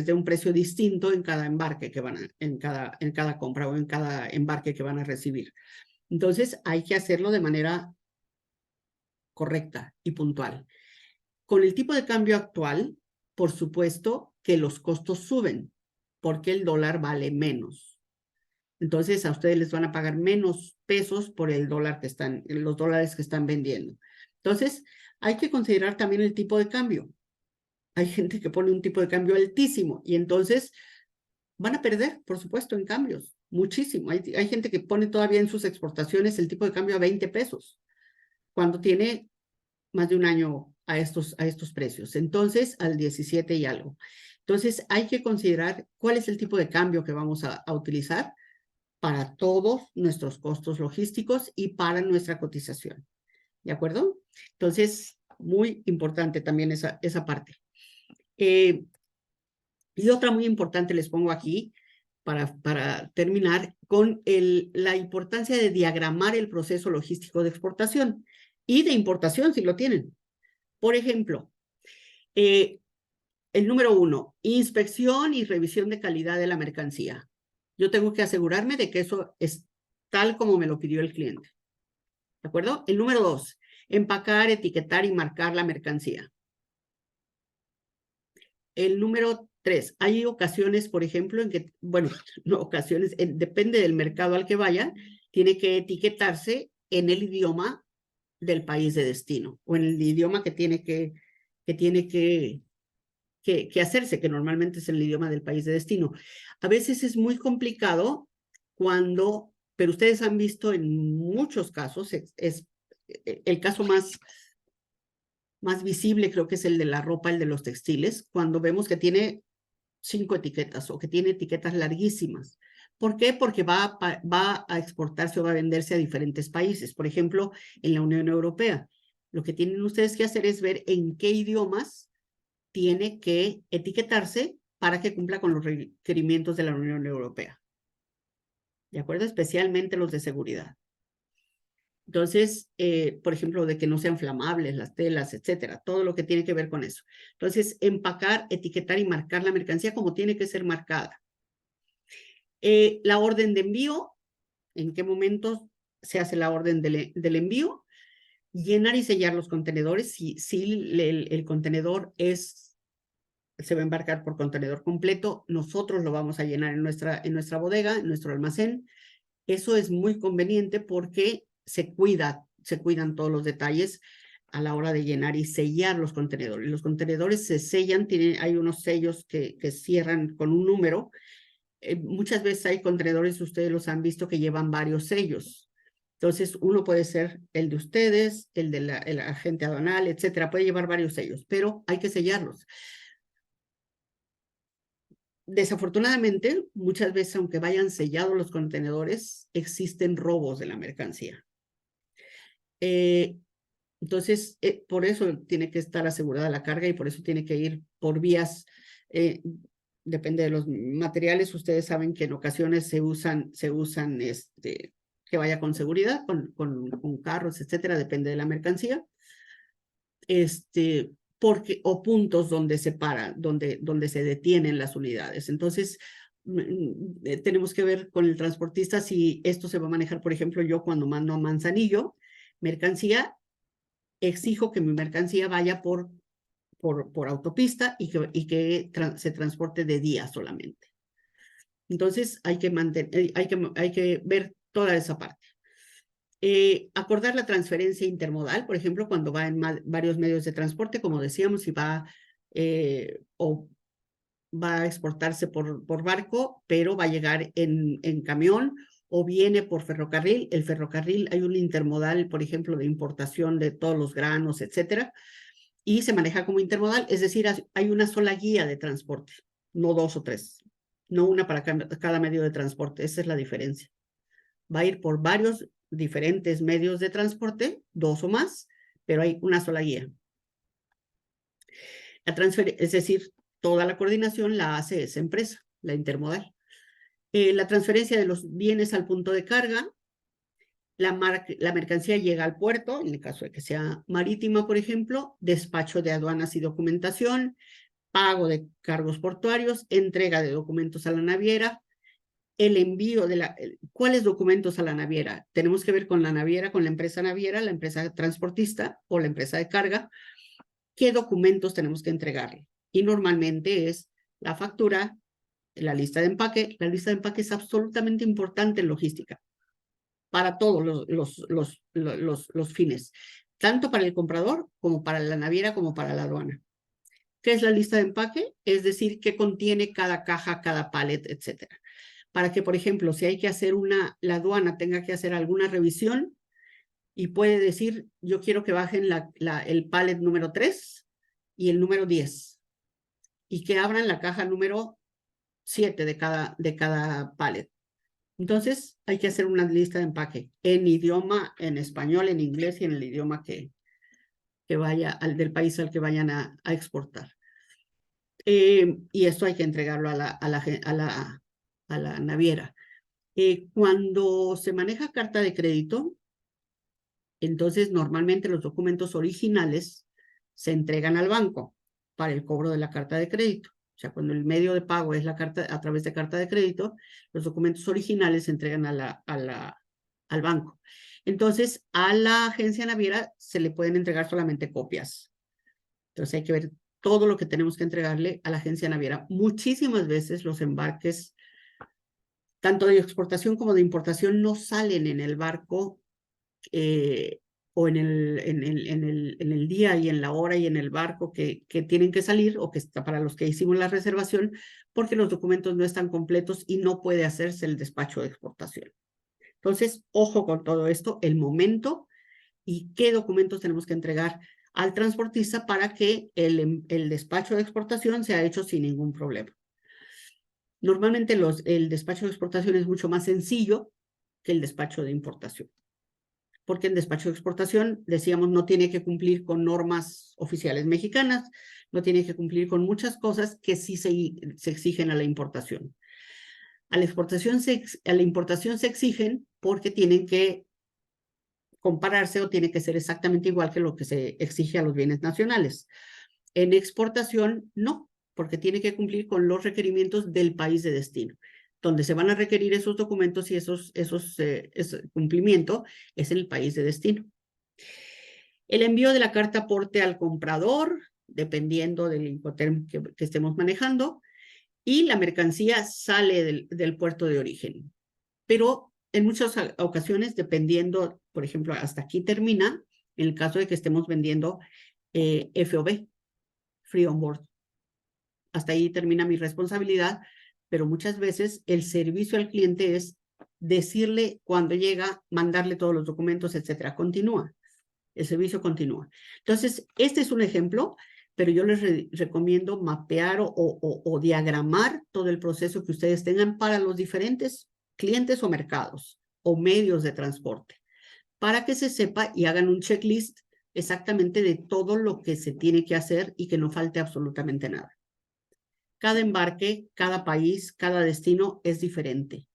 S1: dé un precio distinto en cada embarque que van en cada compra o en cada embarque que van a recibir. Entonces hay que hacerlo de manera correcta y puntual. Con el tipo de cambio actual, por supuesto que los costos suben porque el dólar vale menos. Entonces a ustedes les van a pagar menos pesos por los dólares que están vendiendo. Entonces hay que considerar también el tipo de cambio. Hay gente que pone un tipo de cambio altísimo y entonces van a perder, por supuesto, en cambios. Muchísimo. Hay gente que pone todavía en sus exportaciones el tipo de cambio a 20 pesos cuando tiene más de un año a estos precios. Entonces, al 17 y algo. Entonces, hay que considerar cuál es el tipo de cambio que vamos a utilizar para todos nuestros costos logísticos y para nuestra cotización. ¿De acuerdo? Entonces, muy importante también esa parte. Y otra muy importante les pongo aquí para terminar con la importancia de diagramar el proceso logístico de exportación y de importación si lo tienen. Por ejemplo, El número 1, inspección y revisión de calidad de la mercancía. Yo tengo que asegurarme de que eso es tal como me lo pidió el cliente. ¿De acuerdo? El número 2, empacar, etiquetar y marcar la mercancía. El número 3, hay ocasiones, por ejemplo, en que, bueno, no ocasiones, depende del mercado al que vayan, tiene que etiquetarse en el idioma del país de destino o en el idioma que tiene que hacerse, que normalmente es el idioma del país de destino. A veces es muy complicado cuando, pero ustedes han visto en muchos casos, es el caso más visible creo que es el de la ropa, el de los textiles, cuando vemos que tiene 5 etiquetas o que tiene etiquetas larguísimas. ¿Por qué? Porque va a exportarse o va a venderse a diferentes países. Por ejemplo, en la Unión Europea. Lo que tienen ustedes que hacer es ver en qué idiomas tiene que etiquetarse para que cumpla con los requerimientos de la Unión Europea. ¿De acuerdo? Especialmente los de seguridad. Entonces, por ejemplo, de que no sean flamables las telas, etcétera, todo lo que tiene que ver con eso. Entonces, empacar, etiquetar y marcar la mercancía como tiene que ser marcada. La orden de envío, en qué momento se hace la orden del envío. Llenar y sellar los contenedores, si el contenedor se va a embarcar por contenedor completo, nosotros lo vamos a llenar en nuestra bodega, en nuestro almacén. Eso es muy conveniente porque se cuidan todos los detalles a la hora de llenar y sellar los contenedores. Los contenedores se sellan, hay unos sellos que cierran con un número. Muchas veces hay contenedores, ustedes los han visto, que llevan varios sellos. Entonces, uno puede ser el de ustedes, el agente aduanal, etcétera. Puede llevar varios sellos, pero hay que sellarlos. Desafortunadamente, muchas veces, aunque vayan sellados los contenedores, existen robos de la mercancía. Entonces, por eso tiene que estar asegurada la carga y por eso tiene que ir por vías, depende de los materiales. Ustedes saben que en ocasiones se usan que vaya con seguridad, con carros, etcétera, depende de la mercancía. O puntos donde se para, donde se detienen las unidades. Entonces, tenemos que ver con el transportista si esto se va a manejar. Por ejemplo, yo cuando mando a Manzanillo mercancía, exijo que mi mercancía vaya por autopista y que se transporte de día solamente. Entonces, hay que ver toda esa parte. Acordar la transferencia intermodal, por ejemplo, cuando va en varios medios de transporte, como decíamos, si va o va a exportarse por barco, pero va a llegar en camión o viene por ferrocarril. El ferrocarril, hay un intermodal, por ejemplo, de importación de todos los granos, etcétera, y se maneja como intermodal, es decir, hay una sola guía de transporte, no 2 o 3, no una para cada medio de transporte. Esa es la diferencia. Va a ir por varios diferentes medios de transporte, 2 o más, pero hay una sola guía. Es decir, toda la coordinación la hace esa empresa, la intermodal. La transferencia de los bienes al punto de carga, la mercancía llega al puerto, en el caso de que sea marítima, por ejemplo, despacho de aduanas y documentación, pago de cargos portuarios, entrega de documentos a la naviera, el envío ¿cuáles documentos a la naviera? Tenemos que ver con la naviera, con la empresa naviera, la empresa transportista o la empresa de carga, qué documentos tenemos que entregarle. Y normalmente es la factura, la lista de empaque. La lista de empaque es absolutamente importante en logística para todos los fines, tanto para el comprador como para la naviera como para la aduana. ¿Qué es la lista de empaque? Es decir, qué contiene cada caja, cada pallet, etcétera. Para que, por ejemplo, si hay que hacer la aduana tenga que hacer alguna revisión y puede decir, yo quiero que bajen el pallet número 3 y el número 10 y que abran la caja número 7 de cada pallet. Entonces, hay que hacer una lista de empaque en idioma, en español, en inglés y en el idioma que vaya, del país al que vayan a exportar. Y esto hay que entregarlo a la naviera. Cuando se maneja carta de crédito, entonces normalmente los documentos originales se entregan al banco para el cobro de la carta de crédito. O sea, cuando el medio de pago es la carta a través de carta de crédito, los documentos originales se entregan al banco. Entonces, a la agencia naviera se le pueden entregar solamente copias. Entonces, hay que ver todo lo que tenemos que entregarle a la agencia naviera. Muchísimas veces los embarques, tanto de exportación como de importación, no salen en el barco o en el día y en la hora y en el barco que tienen que salir o que está para los que hicimos la reservación, porque los documentos no están completos y no puede hacerse el despacho de exportación. Entonces, ojo con todo esto, el momento y qué documentos tenemos que entregar al transportista para que el despacho de exportación sea hecho sin ningún problema. Normalmente el despacho de exportación es mucho más sencillo que el despacho de importación, porque el despacho de exportación, decíamos, no tiene que cumplir con normas oficiales mexicanas, no tiene que cumplir con muchas cosas que sí se exigen a la importación. A la importación se exigen porque tienen que compararse o tiene que ser exactamente igual que lo que se exige a los bienes nacionales. En exportación, no, porque tiene que cumplir con los requerimientos del país de destino. Donde se van a requerir esos documentos y ese cumplimiento es en el país de destino. El envío de la carta aporte al comprador, dependiendo del Incoterm que estemos manejando, y la mercancía sale del puerto de origen. Pero en muchas ocasiones, dependiendo, por ejemplo, hasta aquí termina, en el caso de que estemos vendiendo FOB, Free On Board. Hasta ahí termina mi responsabilidad, pero muchas veces el servicio al cliente es decirle cuando llega, mandarle todos los documentos, etcétera. Continúa, el servicio continúa. Entonces, este es un ejemplo, pero yo les recomiendo mapear o diagramar todo el proceso que ustedes tengan para los diferentes clientes o mercados o medios de transporte, para que se sepa y hagan un checklist exactamente de todo lo que se tiene que hacer y que no falte absolutamente nada. Cada embarque, cada país, cada destino es diferente.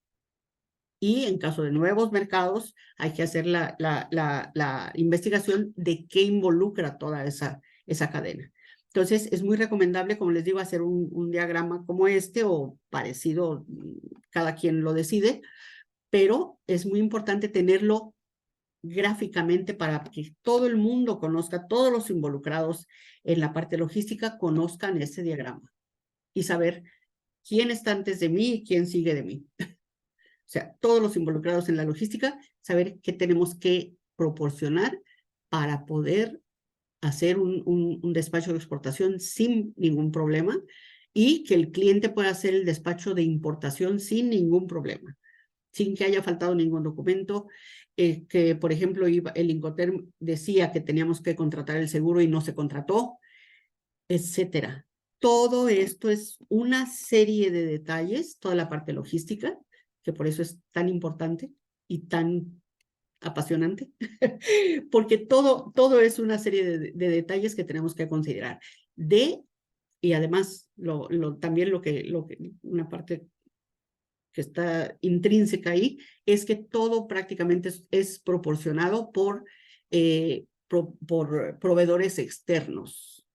S1: Y en caso de nuevos mercados, hay que hacer la investigación de qué involucra toda esa cadena. Entonces, es muy recomendable, como les digo, hacer un diagrama como este o parecido, cada quien lo decide, pero es muy importante tenerlo gráficamente para que todo el mundo conozca, todos los involucrados en la parte logística conozcan ese diagrama y saber quién está antes de mí y quién sigue de mí. O sea, todos los involucrados en la logística, saber qué tenemos que proporcionar para poder hacer un despacho de exportación sin ningún problema y que el cliente pueda hacer el despacho de importación sin ningún problema, sin que haya faltado ningún documento, que por ejemplo el Incoterm decía que teníamos que contratar el seguro y no se contrató, etcétera. Todo esto es una serie de detalles, toda la parte logística, que por eso es tan importante y tan apasionante, porque todo es una serie de detalles que tenemos que considerar. Y además, también una parte que está intrínseca ahí, es que todo prácticamente es proporcionado por proveedores externos.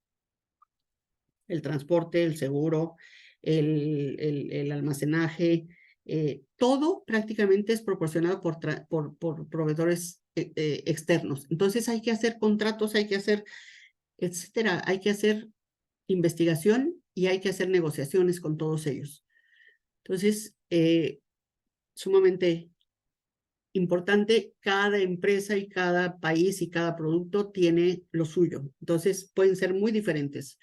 S1: El transporte, el seguro, el almacenaje, todo prácticamente es proporcionado por proveedores externos. Entonces hay que hacer contratos, hay que hacer, etcétera, hay que hacer investigación y hay que hacer negociaciones con todos ellos. Entonces, sumamente importante, cada empresa y cada país y cada producto tiene lo suyo. Entonces, pueden ser muy diferentes.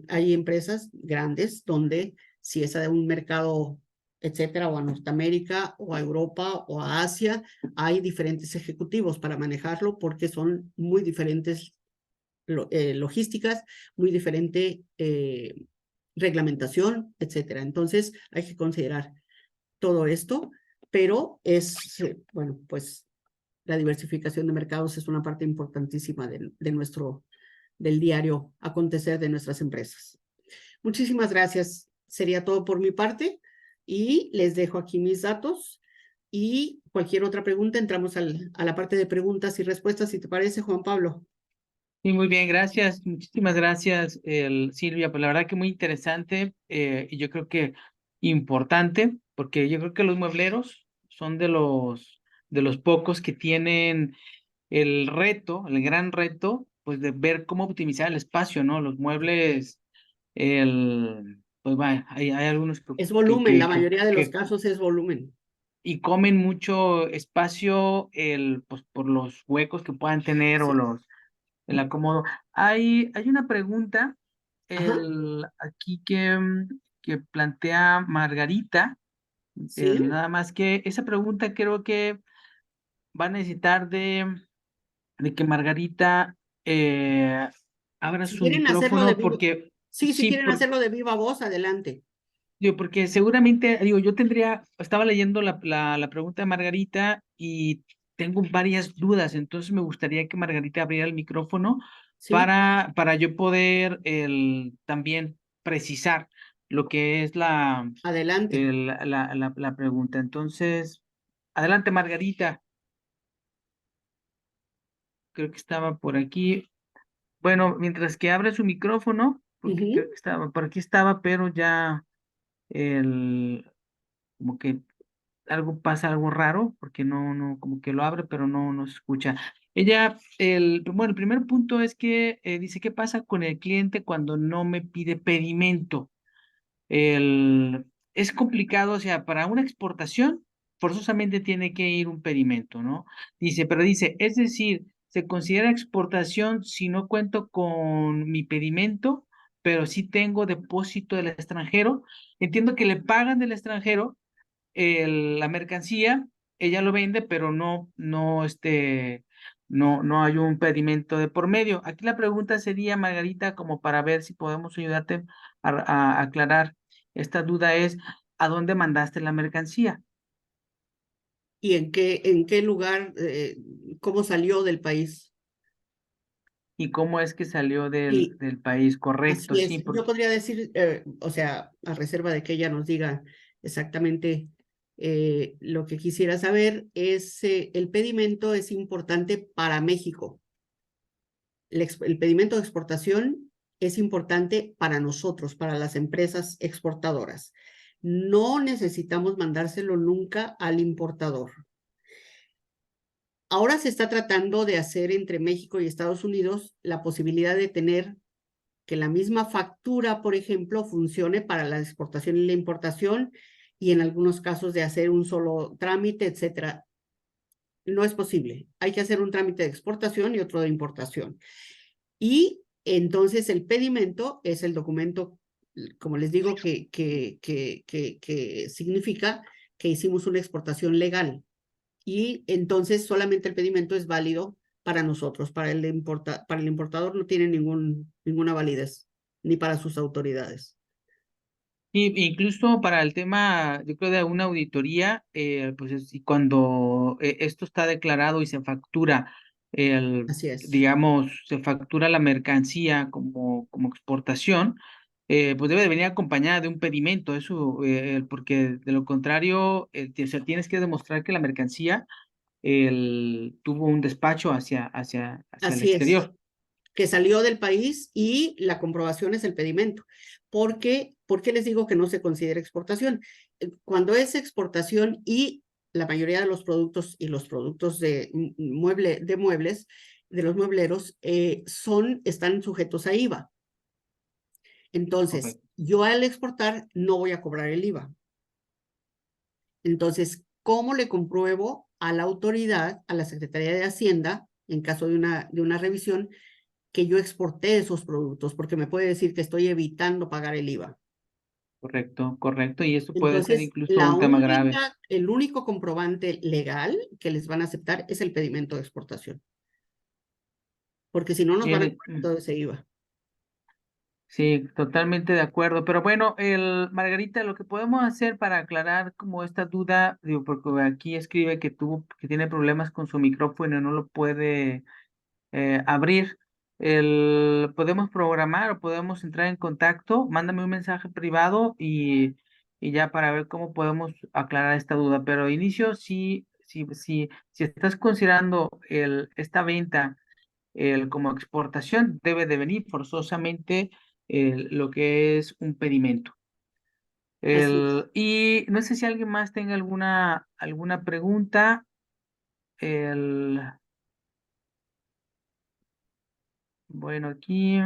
S1: Hay empresas grandes donde si es a un mercado, etcétera, o a Norteamérica, o a Europa, o a Asia, hay diferentes ejecutivos para manejarlo porque son muy diferentes logísticas, muy diferente reglamentación, etcétera. Entonces, hay que considerar todo esto, pero bueno, pues la diversificación de mercados es una parte importantísima del diario acontecer de nuestras empresas. Muchísimas gracias. Sería todo por mi parte y les dejo aquí mis datos y cualquier otra pregunta entramos a la parte de preguntas y respuestas, si te parece, Juan Pablo.
S2: Sí, muy bien, gracias. Muchísimas gracias, Silvia. Pues la verdad que muy interesante y yo creo que importante, porque yo creo que los muebleros son de los pocos que tienen el reto, el gran reto, pues de ver cómo optimizar el espacio, ¿no? Los muebles, pues vaya, hay algunos
S1: Es volumen, la mayoría de los
S2: que
S1: casos es volumen.
S2: y comen mucho espacio, pues por los huecos que puedan tener o
S1: Así es.
S2: el acomodo. Hay una pregunta
S1: Ajá,
S2: aquí que plantea Margarita,
S1: sí.
S2: nada más que esa pregunta creo que va a necesitar de que Margarita abra
S1: Si
S2: su
S1: quieren hacerlo de
S2: micrófono
S1: viva,
S2: porque
S1: sí, si
S2: sí,
S1: quieren hacerlo de viva voz, adelante.
S2: digo, porque seguramente, digo, estaba leyendo la pregunta de Margarita y tengo varias dudas, entonces me gustaría que Margarita abriera el micrófono
S1: Sí,
S2: para yo poder también precisar lo que es
S1: adelante.
S2: la pregunta. Entonces, adelante, Margarita, creo que estaba por aquí. Bueno, mientras que abre su micrófono, porque creo
S1: Ujú.
S2: que estaba, por aquí estaba, pero ya el, como que algo pasa, algo raro, porque como que lo abre, pero no se escucha. Bueno, el primer punto es que dice, ¿qué pasa con el cliente cuando no me pide pedimento? Es complicado, o sea, para una exportación, forzosamente tiene que ir un pedimento, ¿no? Dice, es decir, se considera exportación si no cuento con mi pedimento, pero sí tengo depósito del extranjero. Entiendo que le pagan del extranjero la mercancía, ella lo vende, pero no hay un pedimento de por medio. Aquí la pregunta sería, Margarita, como para ver si podemos ayudarte a aclarar esta duda es, ¿a dónde mandaste la mercancía?
S1: ¿Y en qué lugar, cómo salió del país?
S2: ¿Y cómo es que salió
S1: Sí,
S2: del país? Correcto,
S1: así
S2: sí,
S1: es. Yo
S2: porque
S1: podría decir, o sea, a reserva de que ella nos diga exactamente lo que quisiera saber, es el pedimento es importante para México. El pedimento de exportación es importante para nosotros, para las empresas exportadoras. No necesitamos mandárselo nunca al importador. Ahora se está tratando de hacer entre México y Estados Unidos la posibilidad de tener que la misma factura, por ejemplo, funcione para la exportación y la importación y en algunos casos de hacer un solo trámite, etcétera. No es posible. Hay que hacer un trámite de exportación y otro de importación. Y entonces el pedimento es el documento, como les digo, que significa que hicimos una exportación legal. Y entonces solamente el pedimento es válido para nosotros, para el importador no tiene ninguna validez, ni para sus autoridades.
S2: y incluso para el tema, yo creo, de una auditoría, pues y cuando esto está declarado y se factura,
S1: Así es,
S2: digamos, se factura la mercancía como exportación, pues debe de venir acompañada de un pedimento, eso, porque de lo contrario, o sea, tienes que demostrar que la mercancía tuvo un despacho hacia el
S1: así es,
S2: exterior.
S1: que salió del país y la comprobación es el pedimento. ¿Por qué les digo que no se considera exportación? Cuando es exportación y la mayoría de los productos y los productos de muebles, de los muebleros, están sujetos a IVA. Entonces,
S2: Correcto.
S1: yo al exportar no voy a cobrar el IVA. Entonces, ¿cómo le compruebo a la autoridad, a la Secretaría de Hacienda, en caso de una revisión, que yo exporté esos productos? Porque me puede decir que estoy evitando pagar el IVA.
S2: Correcto, correcto, y eso puede ser
S1: Entonces,
S2: incluso un tema grave.
S1: el único comprobante legal que les van a aceptar es el pedimento de exportación, porque si no nos van a
S2: El,
S1: cobrar todo ese IVA.
S2: Sí, totalmente de acuerdo. Pero bueno, Margarita, lo que podemos hacer para aclarar como esta duda, digo, porque aquí escribe que tiene problemas con su micrófono y no lo puede abrir. Podemos programar o podemos entrar en contacto. Mándame un mensaje privado y ya para ver cómo podemos aclarar esta duda. Pero inicio, si estás considerando esta venta como exportación debe de venir forzosamente lo que es un pedimento.
S1: Así es.
S2: Y no sé si alguien más tenga alguna pregunta. El, bueno, aquí,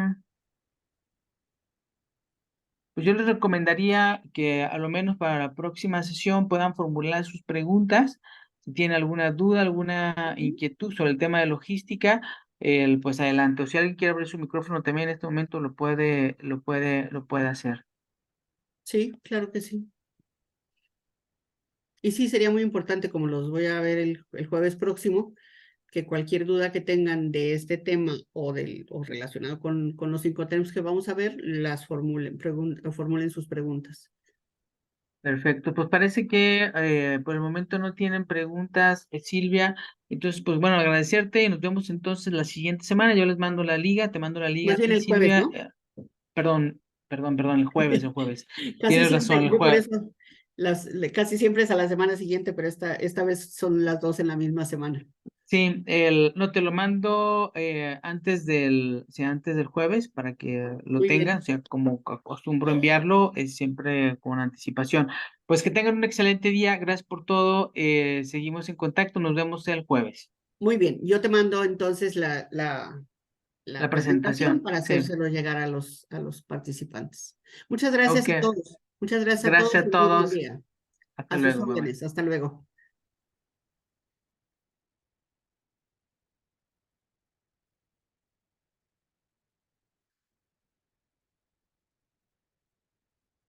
S2: pues yo les recomendaría que a lo menos para la próxima sesión puedan formular sus preguntas. Si tienen alguna duda, alguna
S1: Ujú.
S2: inquietud sobre el tema de logística, pues adelante. O si alguien quiere abrir su micrófono también en este momento lo puede hacer.
S1: Sí, claro que sí. Y sí, sería muy importante, como los voy a ver el jueves próximo, que cualquier duda que tengan de este tema o relacionado con los cinco temas que vamos a ver, las formulen sus preguntas.
S2: Perfecto, pues parece que por el momento no tienen preguntas, Silvia. Entonces, pues bueno, agradecerte y nos vemos entonces la siguiente semana. Yo les mando la liga, te mando la liga
S1: Más
S2: a
S1: bien
S2: ti,
S1: el jueves,
S2: Silvia.
S1: ¿no?
S2: Perdón, el jueves.
S1: Casi
S2: Tienes razón,
S1: siempre,
S2: el
S1: yo por
S2: jueves.
S1: eso, casi siempre es a la semana siguiente, pero esta vez son las dos en la misma semana.
S2: Sí, no te lo mando antes del jueves para que lo
S1: Muy
S2: tengan, o
S1: bien,
S2: sea, como acostumbro enviarlo, es siempre con anticipación. Pues que tengan un excelente día, gracias por todo, seguimos en contacto, nos vemos el jueves.
S1: muy bien. Yo te mando entonces
S2: La
S1: la presentación
S2: presentación,
S1: para
S2: sí.
S1: hacérselo llegar a los participantes. Muchas gracias
S2: Ok,
S1: a todos. Muchas gracias a todos
S2: gracias a
S1: y muy buen
S2: todos.
S1: día.
S2: Hasta
S1: A sus
S2: luego, bye bye.
S1: órdenes. Hasta luego.